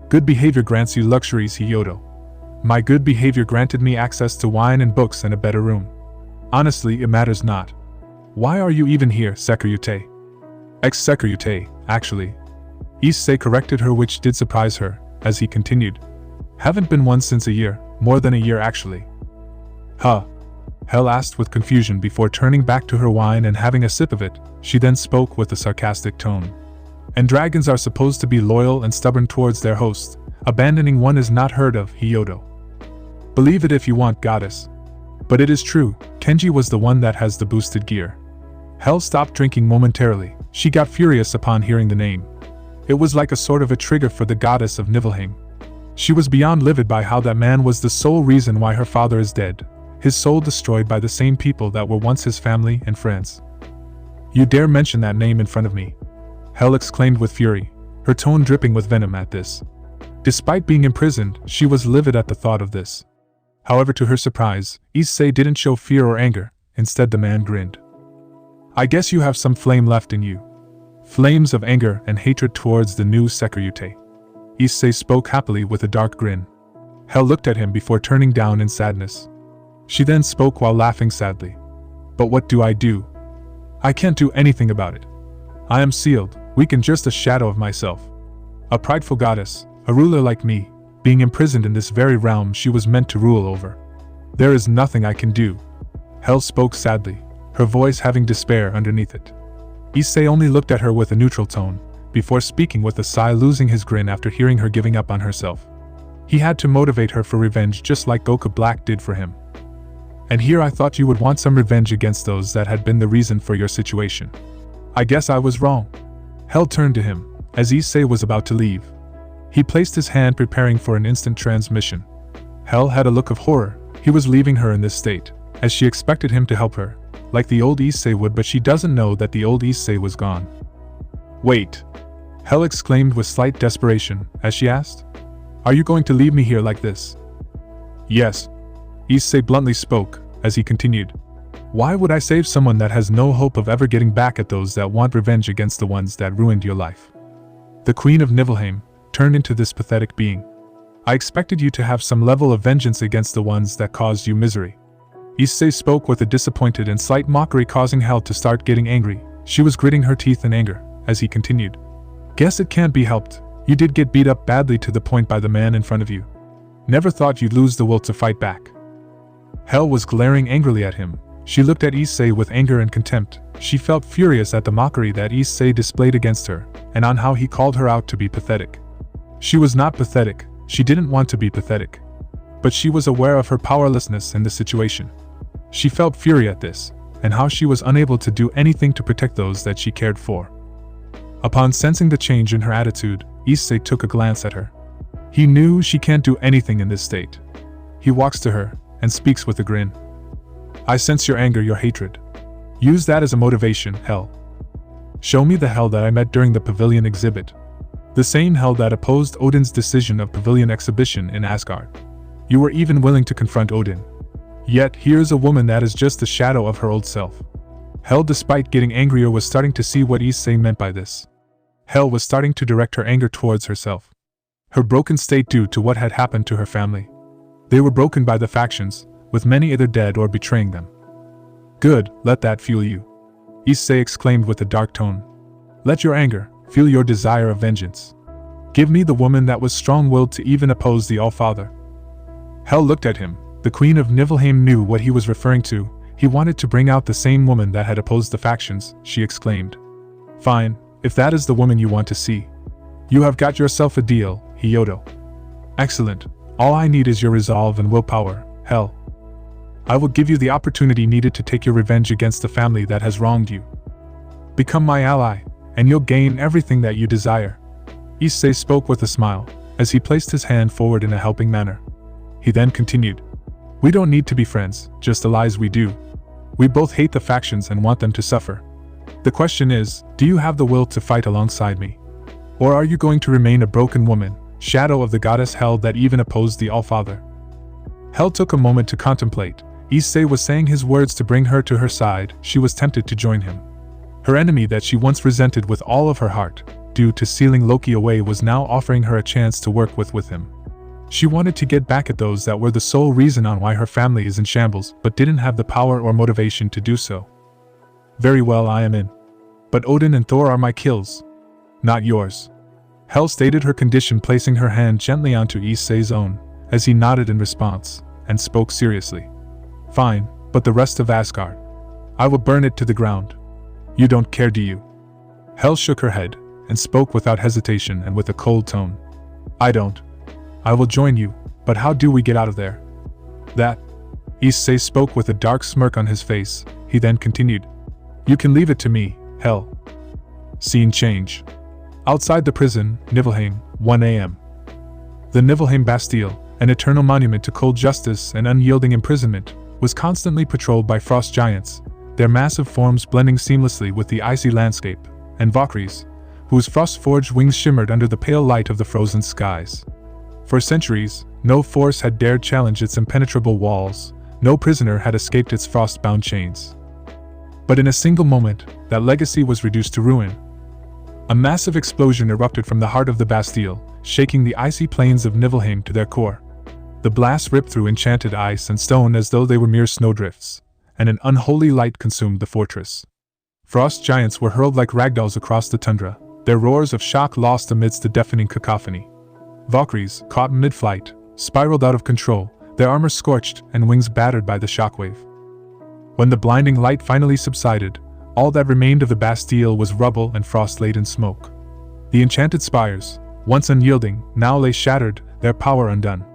[SPEAKER 1] "Good behavior grants you luxuries, Hyoudou. My good behavior granted me access to wine and books and a better room. Honestly, it matters not. Why are you even here, Sekurute?" "Ex-Sekurute, actually." Issei corrected her, which did surprise her, as he continued. "Haven't been one since a year, more than a year actually." "Huh?" Hel asked with confusion before turning back to her wine and having a sip of it. She then spoke with a sarcastic tone. "And dragons are supposed to be loyal and stubborn towards their host. Abandoning one is not heard of, Hyoudou. Believe it if you want, goddess. But it is true, Kenji was the one that has the boosted gear." Hel stopped drinking momentarily. She got furious upon hearing the name. It was like a sort of a trigger for the goddess of Nibelheim. She was beyond livid by how that man was the sole reason why her father is dead, his soul destroyed by the same people that were once his family and friends. "You dare mention that name in front of me?" Hel exclaimed with fury, her tone dripping with venom at this. Despite being imprisoned, she was livid at the thought of this. However, to her surprise, Issei didn't show fear or anger. Instead, the man grinned. "I guess you have some flame left in you." Flames of anger and hatred towards the new Sekurute. Issei spoke happily with a dark grin. Hel looked at him before turning down in sadness. She then spoke while laughing sadly. "But what do I do? I can't do anything about it. I am sealed, weak and just a shadow of myself. A prideful goddess, a ruler like me, being imprisoned in this very realm she was meant to rule over. There is nothing I can do." Hel spoke sadly, her voice having despair underneath it. Issei only looked at her with a neutral tone, before speaking with a sigh, losing his grin after hearing her giving up on herself. He had to motivate her for revenge just like Goku Black did for him. "And here I thought you would want some revenge against those that had been the reason for your situation. I guess I was wrong." Hel turned to him, as Issei was about to leave. He placed his hand preparing for an instant transmission. Hel had a look of horror. He was leaving her in this state, as she expected him to help her, like the old Issei would, but she doesn't know that the old Issei was gone. "Wait!" Hel exclaimed with slight desperation, as she asked. "Are you going to leave me here like this?" "Yes," Issei bluntly spoke, as he continued. "Why would I save someone that has no hope of ever getting back at those that want revenge against the ones that ruined your life? The Queen of Nibelheim turned into this pathetic being. I expected you to have some level of vengeance against the ones that caused you misery." Issei spoke with a disappointed and slight mockery, causing Hel to start getting angry. She was gritting her teeth in anger, as he continued. "Guess it can't be helped. You did get beat up badly to the point by the man in front of you. Never thought you'd lose the will to fight back." Hel was glaring angrily at him. She looked at Issei with anger and contempt. She felt furious at the mockery that Issei displayed against her, and on how he called her out to be pathetic. She was not pathetic, she didn't want to be pathetic. But she was aware of her powerlessness in the situation. She felt fury at this, and how she was unable to do anything to protect those that she cared for. Upon sensing the change in her attitude, Issei took a glance at her. He knew she can't do anything in this state. He walks to her, and speaks with a grin. "I sense your anger, your hatred. Use that as a motivation, Hel. Show me the Hel that I met during the pavilion exhibit. The same Hel that opposed Odin's decision of pavilion exhibition in Asgard. You were even willing to confront Odin. Yet here's a woman that is just a shadow of her old self." Hel, despite getting angrier, was starting to see what Issei meant by this. Hel was starting to direct her anger towards herself. Her broken state due to what had happened to her family. They were broken by the factions, with many either dead or betraying them. "Good, let that fuel you," Issei exclaimed with a dark tone. "Let your anger fuel your desire of vengeance. Give me the woman that was strong-willed to even oppose the All-Father." Hel looked at him. The Queen of Nibelheim knew what he was referring to. He wanted to bring out the same woman that had opposed the factions, she exclaimed. "Fine, if that is the woman you want to see. You have got yourself a deal, Hyoudou. Excellent, all I need is your resolve and willpower, Hel." I will give you the opportunity needed to take your revenge against the family that has wronged you. Become my ally, and you'll gain everything that you desire. Issei spoke with a smile, as he placed his hand forward in a helping manner. He then continued. We don't need to be friends, just allies we do. We both hate the factions and want them to suffer. The question is, do you have the will to fight alongside me? Or are you going to remain a broken woman, shadow of the goddess Hel that even opposed the Allfather? Hel took a moment to contemplate. Issei was saying his words to bring her to her side. She was tempted to join him. Her enemy that she once resented with all of her heart, due to sealing Loki away, was now offering her a chance to work with him. She wanted to get back at those that were the sole reason on why her family is in shambles, but didn't have the power or motivation to do so. Very well, I am in. But Odin and Thor are my kills, not yours. Hel stated her condition, placing her hand gently onto Issei's own, as he nodded in response, and spoke seriously. Fine, but the rest of Asgard. I will burn it to the ground. You don't care, do you? Hel shook her head, and spoke without hesitation and with a cold tone. I don't. I will join you, but how do we get out of there? That. Issei spoke with a dark smirk on his face. He then continued. You can leave it to me, Hel. Scene change. Outside the prison, Niflheim, 1 a.m. The Niflheim Bastille, an eternal monument to cold justice and unyielding imprisonment, was constantly patrolled by frost giants, their massive forms blending seamlessly with the icy landscape, and Valkyries, whose frost-forged wings shimmered under the pale light of the frozen skies. For centuries, no force had dared challenge its impenetrable walls, no prisoner had escaped its frost-bound chains. But in a single moment, that legacy was reduced to ruin. A massive explosion erupted from the heart of the Bastille, shaking the icy plains of Niflheim to their core. The blast ripped through enchanted ice and stone as though they were mere snowdrifts, and an unholy light consumed the fortress. Frost giants were hurled like ragdolls across the tundra, their roars of shock lost amidst the deafening cacophony. Valkyries, caught mid-flight, spiraled out of control, their armor scorched and wings battered by the shockwave. When the blinding light finally subsided, all that remained of the Bastille was rubble and frost-laden smoke. The enchanted spires, once unyielding, now lay shattered, their power undone.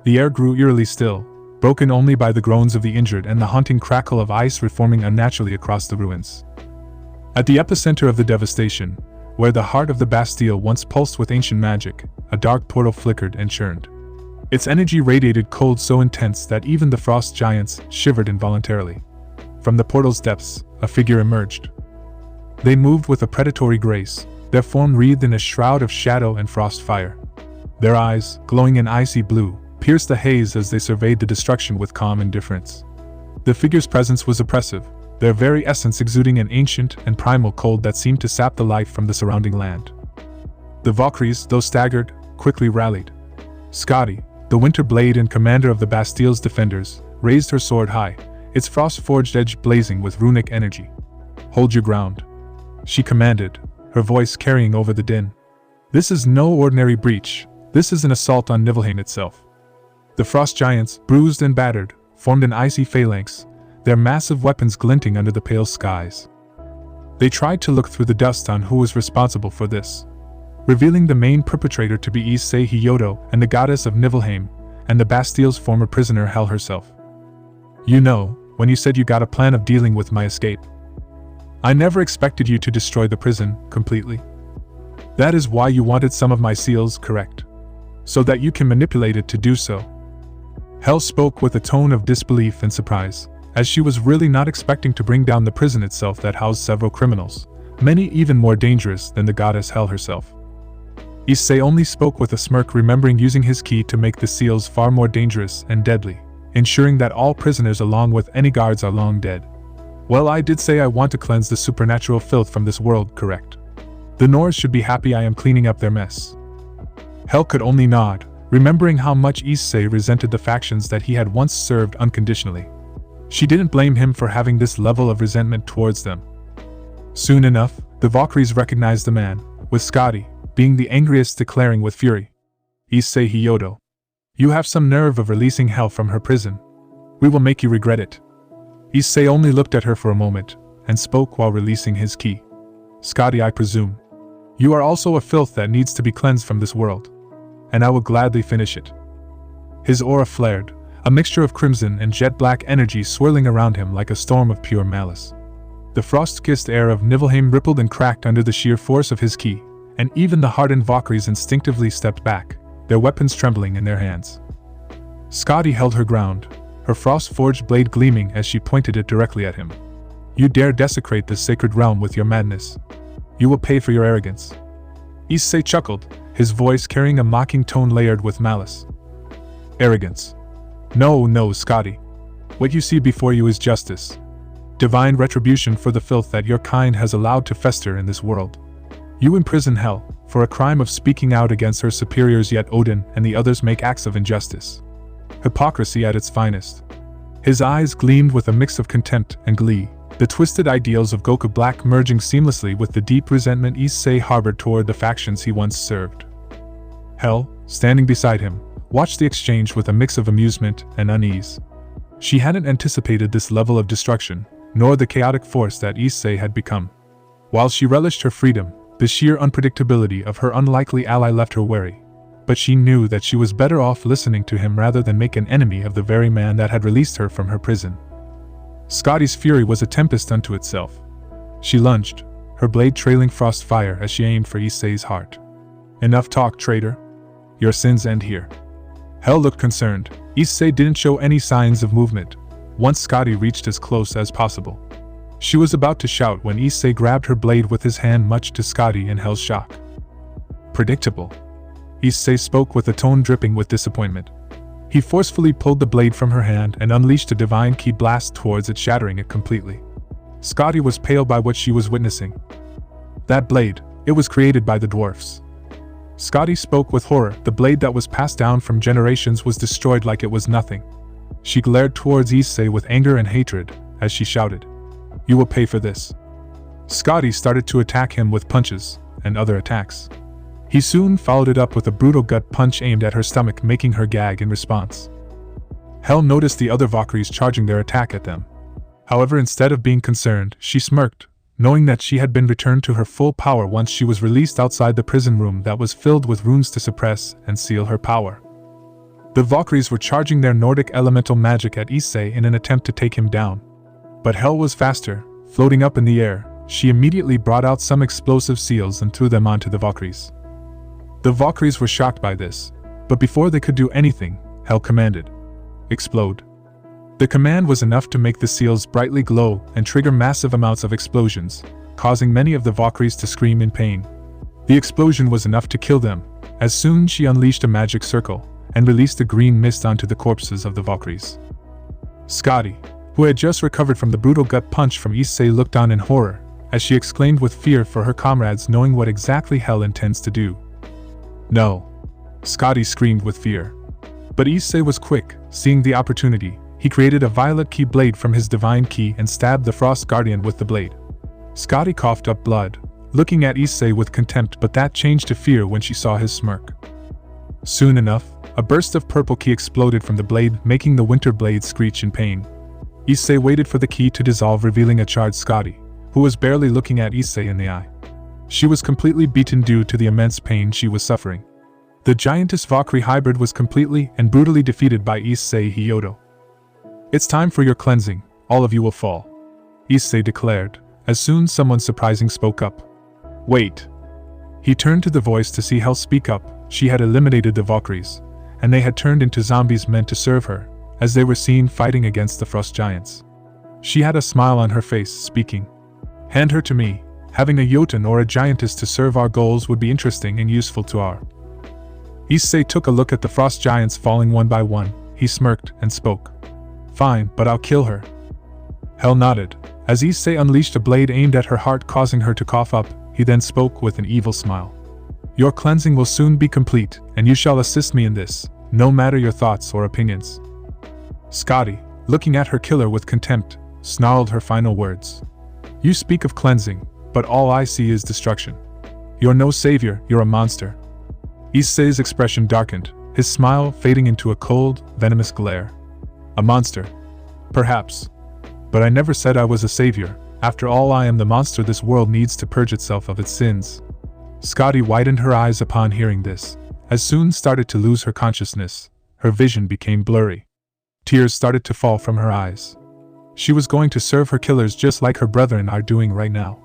[SPEAKER 1] The air grew eerily still, broken only by the groans of the injured and the haunting crackle of ice reforming unnaturally across the ruins. At the epicenter of the devastation, where the heart of the Bastille once pulsed with ancient magic, a dark portal flickered and churned. Its energy radiated cold so intense that even the frost giants shivered involuntarily. From the portal's depths, a figure emerged. They moved with a predatory grace, their form wreathed in a shroud of shadow and frost fire. Their eyes, glowing in icy blue, pierced the haze as they surveyed the destruction with calm indifference. The figure's presence was oppressive, their very essence exuding an ancient and primal cold that seemed to sap the life from the surrounding land. The Valkyries, though staggered, quickly rallied. Skadi, the winter blade and commander of the Bastille's defenders, raised her sword high, its frost-forged edge blazing with runic energy. Hold your ground, she commanded, her voice carrying over the din. This is no ordinary breach, this is an assault on Niflheim itself. The frost giants, bruised and battered, formed an icy phalanx, their massive weapons glinting under the pale skies. They tried to look through the dust on who was responsible for this, revealing the main perpetrator to be Issei Hyoudou and the goddess of Niflheim, and the Bastille's former prisoner Hel herself. You know, when you said you got a plan of dealing with my escape, I never expected you to destroy the prison completely. That is why you wanted some of my seals, correct? So that you can manipulate it to do so. Hel spoke with a tone of disbelief and surprise, as she was really not expecting to bring down the prison itself that housed several criminals, many even more dangerous than the goddess Hel herself. Issei only spoke with a smirk, remembering using his key to make the seals far more dangerous and deadly, ensuring that all prisoners along with any guards are long dead. Well, I did say I want to cleanse the supernatural filth from this world, correct? The Norse should be happy I am cleaning up their mess. Hel could only nod, remembering how much Issei resented the factions that he had once served unconditionally. She didn't blame him for having this level of resentment towards them. Soon enough, the Valkyries recognized the man, with Skadi being the angriest, declaring with fury, Issei Hyoudou, you have some nerve of releasing Hel from her prison. We will make you regret it. Issei only looked at her for a moment, and spoke while releasing his key. Skadi, I presume. You are also a filth that needs to be cleansed from this world. And I will gladly finish it. His aura flared, a mixture of crimson and jet black energy swirling around him like a storm of pure malice. The frost-kissed air of Niflheim rippled and cracked under the sheer force of his ki, and even the hardened Valkyries instinctively stepped back, their weapons trembling in their hands. Skadi held her ground, her frost-forged blade gleaming as she pointed it directly at him. "You dare desecrate this sacred realm with your madness. You will pay for your arrogance." Issei chuckled, his voice carrying a mocking tone layered with malice. "Arrogance? No, Skadi. What you see before you is justice. Divine retribution for the filth that your kind has allowed to fester in this world. You imprison Hel, for a crime of speaking out against her superiors, yet Odin and the others make acts of injustice. Hypocrisy at its finest." His eyes gleamed with a mix of contempt and glee, the twisted ideals of Goku Black merging seamlessly with the deep resentment Issei harbored toward the factions he once served. Hel, standing beside him, watched the exchange with a mix of amusement and unease. She hadn't anticipated this level of destruction, nor the chaotic force that Issei had become. While she relished her freedom, the sheer unpredictability of her unlikely ally left her wary, but she knew that she was better off listening to him rather than make an enemy of the very man that had released her from her prison. Skadi's fury was a tempest unto itself. She lunged, her blade trailing frost fire as she aimed for Issei's heart. "Enough talk, traitor. Your sins end here." Hel looked concerned. Issei didn't show any signs of movement, once Skadi reached as close as possible. She was about to shout when Issei grabbed her blade with his hand, much to Skadi and Hel's shock. "Predictable," Issei spoke with a tone dripping with disappointment. He forcefully pulled the blade from her hand and unleashed a divine ki blast towards it, shattering it completely. Skadi was pale by what she was witnessing. "That blade, it was created by the dwarfs." Skadi spoke with horror. The blade that was passed down from generations was destroyed like it was nothing. She glared towards Issei with anger and hatred, as she shouted, "You will pay for this." Skadi started to attack him with punches, and other attacks. He soon followed it up with a brutal gut punch aimed at her stomach, making her gag in response. Hel noticed the other Valkyries charging their attack at them. However, instead of being concerned, she smirked, knowing that she had been returned to her full power once she was released outside the prison room that was filled with runes to suppress and seal her power. The Valkyries were charging their Nordic elemental magic at Issei in an attempt to take him down. But Hel was faster. Floating up in the air, she immediately brought out some explosive seals and threw them onto the Valkyries. The Valkyries were shocked by this, but before they could do anything, Hel commanded, "Explode." The command was enough to make the seals brightly glow and trigger massive amounts of explosions, causing many of the Valkyries to scream in pain. The explosion was enough to kill them, as soon she unleashed a magic circle and released a green mist onto the corpses of the Valkyries. Skadi, who had just recovered from the brutal gut punch from Issei, looked on in horror, as she exclaimed with fear for her comrades, knowing what exactly Hel intends to do. "No!" Skadi screamed with fear. But Issei was quick. Seeing the opportunity, he created a violet ki blade from his divine ki and stabbed the Frost Guardian with the blade. Skadi coughed up blood, looking at Issei with contempt, but that changed to fear when she saw his smirk. Soon enough, a burst of purple ki exploded from the blade, making the winter blade screech in pain. Issei waited for the ki to dissolve, revealing a charred Skadi, who was barely looking at Issei in the eye. She was completely beaten due to the immense pain she was suffering. The giantess Valkyrie hybrid was completely and brutally defeated by Issei Hyoudou. "It's time for your cleansing, all of you will fall," Issei declared, as soon someone surprising spoke up. "Wait." He turned to the voice to see Hel speak up. She had eliminated the Valkyries, and they had turned into zombies meant to serve her, as they were seen fighting against the frost giants. She had a smile on her face, speaking, "Hand her to me. Having a Jotun or a giantess to serve our goals would be interesting and useful to our..." Issei took a look at the frost giants falling one by one. He smirked and spoke. "Fine, but I'll kill her." Hel nodded, as Issei unleashed a blade aimed at her heart, causing her to cough up. He then spoke with an evil smile. "Your cleansing will soon be complete, and you shall assist me in this, no matter your thoughts or opinions." Skadi, looking at her killer with contempt, snarled her final words. "You speak of cleansing, but all I see is destruction. You're no savior, you're a monster." Issei's expression darkened, his smile fading into a cold, venomous glare. "A monster? Perhaps. But I never said I was a savior. After all, I am the monster this world needs to purge itself of its sins." Skadi widened her eyes upon hearing this, as soon started to lose her consciousness. Her vision became blurry. Tears started to fall from her eyes. She was going to serve her killers just like her brethren are doing right now.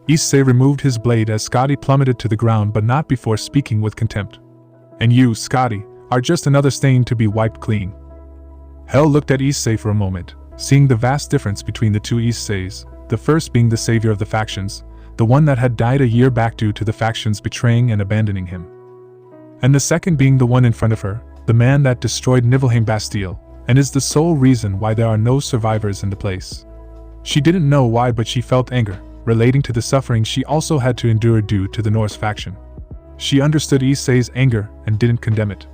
[SPEAKER 1] Issei removed his blade as Scotty plummeted to the ground, but not before speaking with contempt. And you, Scotty, are just another stain to be wiped clean. Hell looked at Issei for a moment, seeing the vast difference between the two Isseis, the first being the savior of the factions, the one that had died a year back due to the factions betraying and abandoning him. And the second being the one in front of her, the man that destroyed Niflheim Bastille, and is the sole reason why there are no survivors in the place. She didn't know why, but she felt anger, relating to the suffering she also had to endure due to the Norse faction. She understood Issei's anger and didn't condemn it.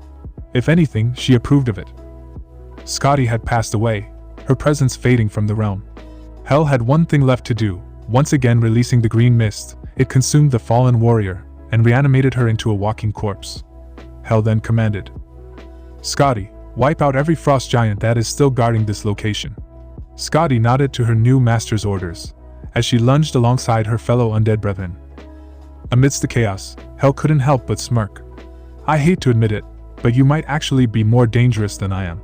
[SPEAKER 1] If anything, she approved of it. Scotty had passed away, her presence fading from the realm. Hell had one thing left to do, once again releasing the green mist. It consumed the fallen warrior and reanimated her into a walking corpse. Hell then commanded, "Scotty, wipe out every frost giant that is still guarding this location." Scotty nodded to her new master's orders, as she lunged alongside her fellow undead brethren. Amidst the chaos, Hell couldn't help but smirk. "I hate to admit it, but you might actually be more dangerous than I am."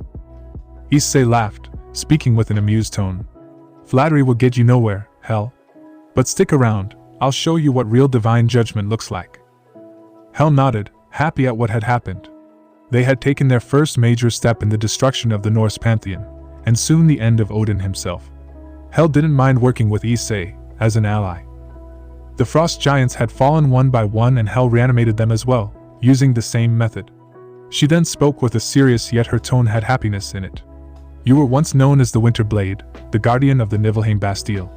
[SPEAKER 1] Issei laughed, speaking with an amused tone. "Flattery will get you nowhere, Hell. But stick around, I'll show you what real divine judgment looks like." Hell nodded, happy at what had happened. They had taken their first major step in the destruction of the Norse pantheon, and soon the end of Odin himself. Hell didn't mind working with Issei as an ally. The frost giants had fallen one by one, and Hell reanimated them as well, using the same method. She then spoke with a serious, yet her tone had happiness in it. "You were once known as the Winter Blade, the guardian of the Niflheim Bastille.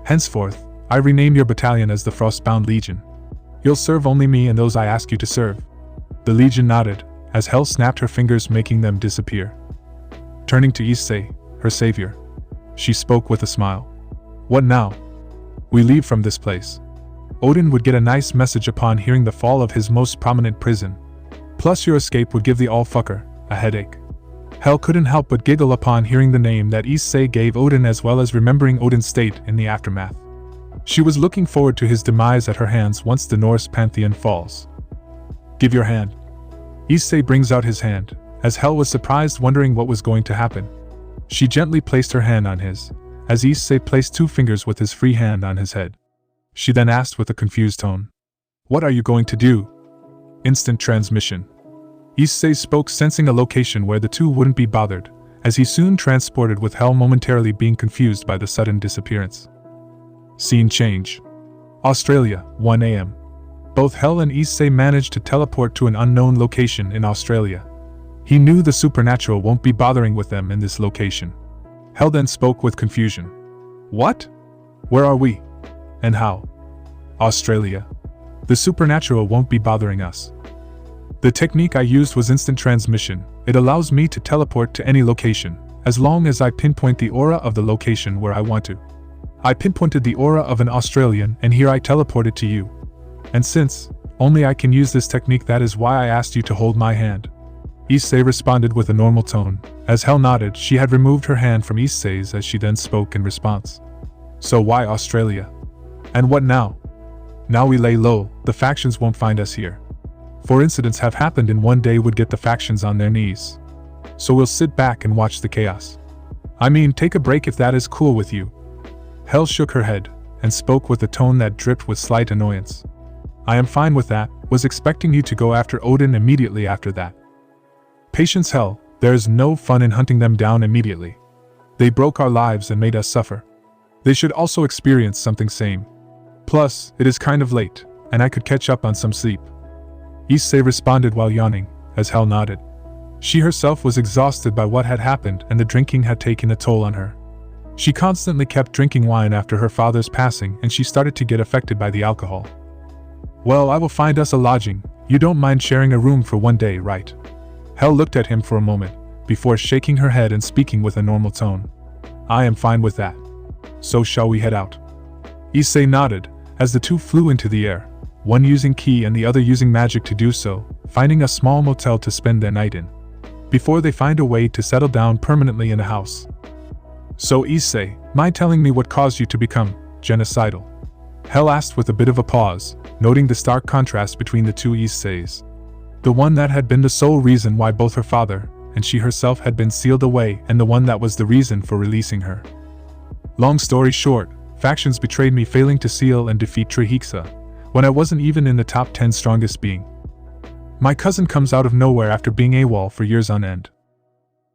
[SPEAKER 1] Henceforth, I rename your battalion as the Frostbound Legion. You'll serve only me and those I ask you to serve." The Legion nodded, as Hell snapped her fingers, making them disappear. Turning to Issei, her savior, she spoke with a smile. "What now? We leave from this place." Odin would get a nice message upon hearing the fall of his most prominent prison. Plus your escape would give the all-fucker a headache. Hell couldn't help but giggle upon hearing the name that Issei gave Odin, as well as remembering Odin's state in the aftermath. She was looking forward to his demise at her hands once the Norse pantheon falls. "Give your hand." Issei brings out his hand, as Hell was surprised, wondering what was going to happen. She gently placed her hand on his, as Issei placed 2 fingers with his free hand on his head. She then asked with a confused tone, "What are you going to do?" Instant transmission. Issei spoke, sensing a location where the two wouldn't be bothered, as he soon transported, with Hell momentarily being confused by the sudden disappearance. Scene change. Australia, 1 a.m. Both Hell and Issei managed to teleport to an unknown location in Australia. He knew the supernatural won't be bothering with them in this location. Hell then spoke with confusion. "What? Where are we? And how?" "Australia. The supernatural won't be bothering us. The technique I used was instant transmission. It allows me to teleport to any location, as long as I pinpoint the aura of the location where I want to. I pinpointed the aura of an Australian, and here I teleported to you. And since only I can use this technique, that is why I asked you to hold my hand." Issei responded with a normal tone. As Hell nodded, she had removed her hand from Issei's, as she then spoke in response. "So why Australia? And what now?" "Now we lay low, the factions won't find us here. For incidents have happened in one day would get the factions on their knees. So we'll sit back and watch the chaos. I mean, take a break if that is cool with you." Hell shook her head, and spoke with a tone that dripped with slight annoyance. "I am fine with that, was expecting you to go after Odin immediately after that." "Patience, Hell, there is no fun in hunting them down immediately. They broke our lives and made us suffer. They should also experience something same. Plus, it is kind of late, and I could catch up on some sleep." Issei responded while yawning, as Hell nodded. She herself was exhausted by what had happened, and the drinking had taken a toll on her. She constantly kept drinking wine after her father's passing, and she started to get affected by the alcohol. "Well, I will find us a lodging. You don't mind sharing a room for one day, right?" Hell looked at him for a moment, before shaking her head and speaking with a normal tone. "I am fine with that. So shall we head out?" Issei nodded, as the two flew into the air, one using ki and the other using magic to do so, finding a small motel to spend their night in, before they find a way to settle down permanently in a house. "So Issei, mind telling me what caused you to become genocidal?" Hell asked with a bit of a pause, noting the stark contrast between the two Isseis. The one that had been the sole reason why both her father and she herself had been sealed away, and the one that was the reason for releasing her. Long story short, factions betrayed me, failing to seal and defeat Trihexa, when I wasn't even in the top 10 strongest being. My cousin comes out of nowhere after being AWOL for years on end.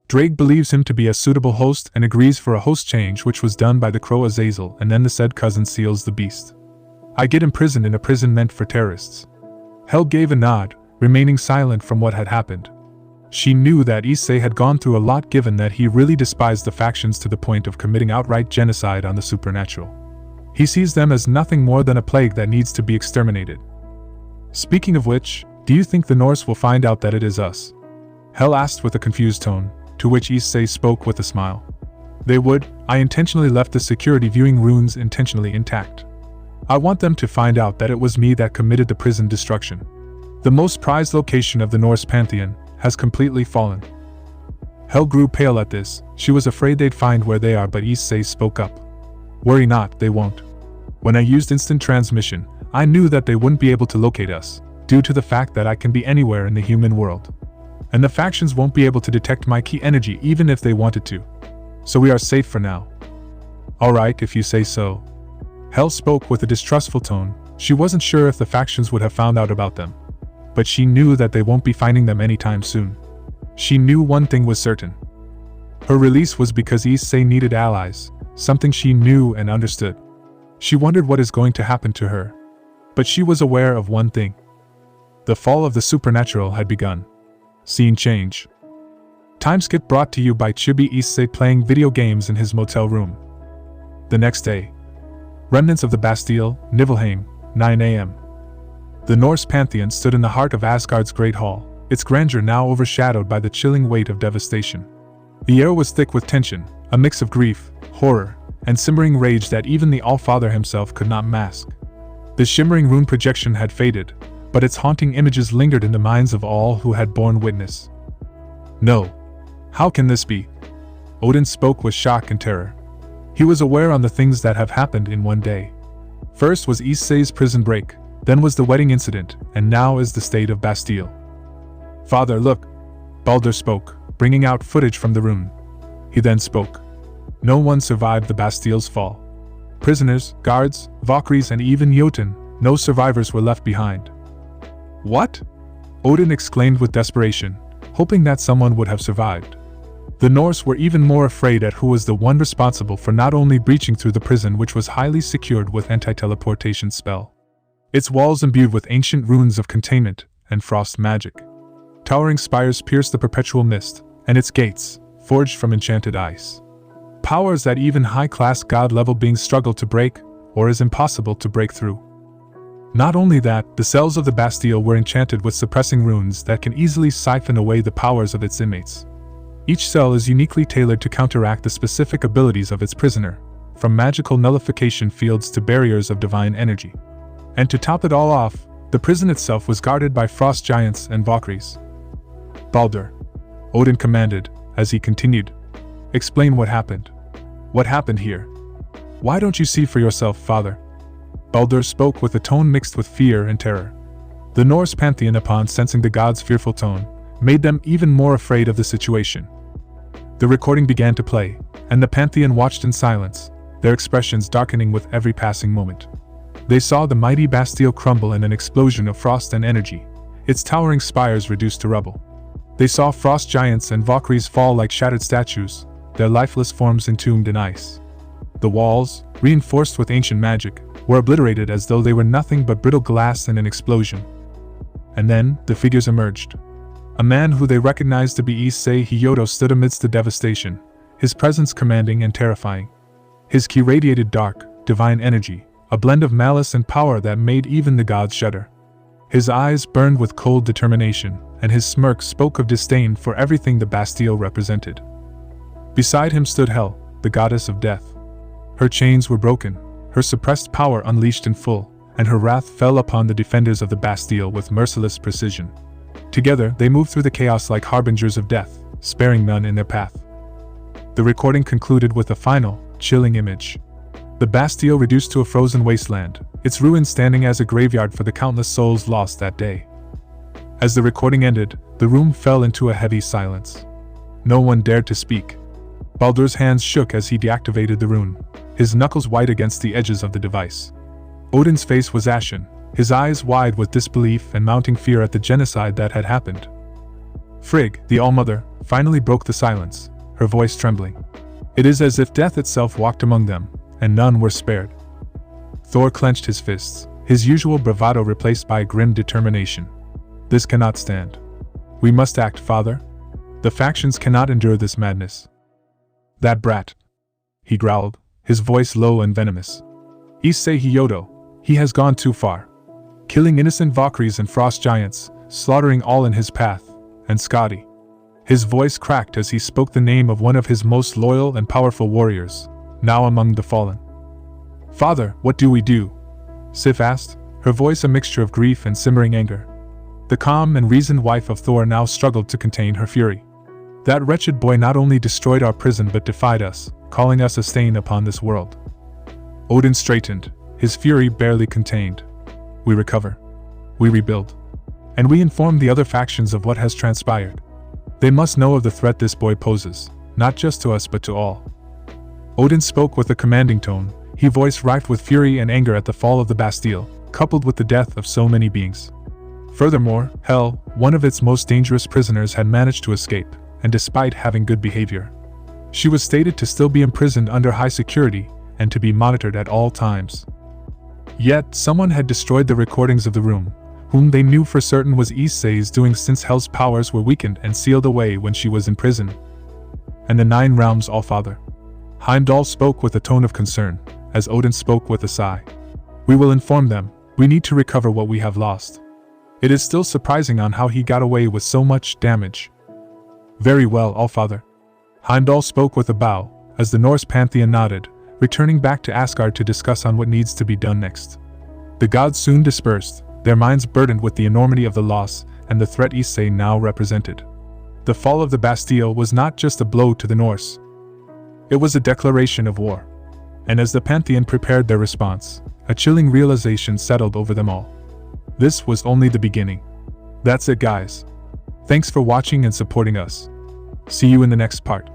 [SPEAKER 1] Drake believes him to be a suitable host and agrees for a host change, which was done by the crow Azazel, and then the said cousin seals the beast. I get imprisoned in a prison meant for terrorists. Hel gave a nod, remaining silent from what had happened. She knew that Issei had gone through a lot, given that he really despised the factions to the point of committing outright genocide on the supernatural. He sees them as nothing more than a plague that needs to be exterminated. Speaking of which, do you think the Norse will find out that it is us? Hel asked with a confused tone, to which Issei spoke with a smile. They would. I intentionally left the security viewing runes intentionally intact. I want them to find out that it was me that committed the prison destruction. The most prized location of the Norse pantheon has completely fallen. Hel grew pale at this. She was afraid they'd find where they are, but Issei spoke up. Worry not, they won't. When I used instant transmission, I knew that they wouldn't be able to locate us, due to the fact that I can be anywhere in the human world. And the factions won't be able to detect my key energy even if they wanted to. So we are safe for now. Alright, if you say so. Hel spoke with a distrustful tone. She wasn't sure if the factions would have found out about them. But she knew that they won't be finding them anytime soon. She knew one thing was certain. Her release was because Issei needed allies, something she knew and understood. She wondered what is going to happen to her. But she was aware of one thing. The fall of the supernatural had begun. Scene change. Timeskip brought to you by Chibi Issei playing video games in his motel room. The next day. Remnants of the Bastille, Niflheim, 9 a.m. The Norse pantheon stood in the heart of Asgard's Great Hall, its grandeur now overshadowed by the chilling weight of devastation. The air was thick with tension, a mix of grief, horror, and simmering rage that even the Allfather himself could not mask. The shimmering rune projection had faded, but its haunting images lingered in the minds of all who had borne witness. No. How can this be? Odin spoke with shock and terror. He was aware on the things that have happened in one day. First was Issei's prison break, then was the wedding incident, and now is the state of Bastille. Father, look. Baldur spoke, bringing out footage from the rune. He then spoke. No one survived the Bastille's fall. Prisoners, guards, Valkyries, and even Jotun, no survivors were left behind. What? Odin exclaimed with desperation, hoping that someone would have survived. The Norse were even more afraid at who was the one responsible for not only breaching through the prison, which was highly secured with anti-teleportation spell, its walls imbued with ancient runes of containment and frost magic. Towering spires pierced the perpetual mist, and its gates, forged from enchanted ice. Powers that even high-class god-level beings struggled to break, or is impossible to break through. Not only that, the cells of the Bastille were enchanted with suppressing runes that can easily siphon away the powers of its inmates. Each cell is uniquely tailored to counteract the specific abilities of its prisoner, from magical nullification fields to barriers of divine energy. And to top it all off, the prison itself was guarded by frost giants and Valkyries. Baldur, Odin commanded, as he continued. Explain what happened. What happened here? Why don't you see for yourself, father? Baldur spoke with a tone mixed with fear and terror. The Norse pantheon, upon sensing the god's fearful tone, made them even more afraid of the situation. The recording began to play, and the pantheon watched in silence, their expressions darkening with every passing moment. They saw the mighty Bastille crumble in an explosion of frost and energy, its towering spires reduced to rubble. They saw frost giants and Valkyries fall like shattered statues, their lifeless forms entombed in ice. The walls, reinforced with ancient magic, were obliterated as though they were nothing but brittle glass in an explosion. And then, the figures emerged. A man who they recognized to be Issei Hyoudou stood amidst the devastation, his presence commanding and terrifying. His ki radiated dark, divine energy, a blend of malice and power that made even the gods shudder. His eyes burned with cold determination, and his smirk spoke of disdain for everything the Bastille represented. Beside him stood Hel, the goddess of death. Her chains were broken, her suppressed power unleashed in full, and her wrath fell upon the defenders of the Bastille with merciless precision. Together, they moved through the chaos like harbingers of death, sparing none in their path. The recording concluded with a final, chilling image. The Bastille reduced to a frozen wasteland, its ruins standing as a graveyard for the countless souls lost that day. As the recording ended, the room fell into a heavy silence. No one dared to speak. Baldur's hands shook as he deactivated the rune, his knuckles white against the edges of the device. Odin's face was ashen, his eyes wide with disbelief and mounting fear at the genocide that had happened. Frigg, the Allmother, finally broke the silence, her voice trembling. It is as if death itself walked among them, and none were spared. Thor clenched his fists, his usual bravado replaced by grim determination. This cannot stand. We must act, father. The factions cannot endure this madness. That brat, he growled, his voice low and venomous. Issei Hyoudou, he has gone too far. Killing innocent Valkyries and frost giants, slaughtering all in his path, and Skadi. His voice cracked as he spoke the name of one of his most loyal and powerful warriors, now among the fallen. Father, what do we do? Sif asked, her voice a mixture of grief and simmering anger. The calm and reasoned wife of Thor now struggled to contain her fury. That wretched boy not only destroyed our prison but defied us, calling us a stain upon this world. Odin straightened, his fury barely contained. We recover. We rebuild. And we inform the other factions of what has transpired. They must know of the threat this boy poses, not just to us but to all. Odin spoke with a commanding tone, his voice rife with fury and anger at the fall of the Bastille, coupled with the death of so many beings. Furthermore, Hel, one of its most dangerous prisoners, had managed to escape, and despite having good behavior, she was stated to still be imprisoned under high security and to be monitored at all times. Yet, someone had destroyed the recordings of the room, whom they knew for certain was Issei's doing since Hel's powers were weakened and sealed away when she was in prison. And the Nine Realms Allfather. Heimdall spoke with a tone of concern, as Odin spoke with a sigh. We will inform them, we need to recover what we have lost. It is still surprising on how he got away with so much damage. Very well, Allfather. Heimdall spoke with a bow, as the Norse pantheon nodded, returning back to Asgard to discuss on what needs to be done next. The gods soon dispersed, their minds burdened with the enormity of the loss and the threat Issei now represented. The fall of the Bastille was not just a blow to the Norse. It was a declaration of war. And as the pantheon prepared their response, a chilling realization settled over them all. This was only the beginning. That's it, guys. Thanks for watching and supporting us. See you in the next part.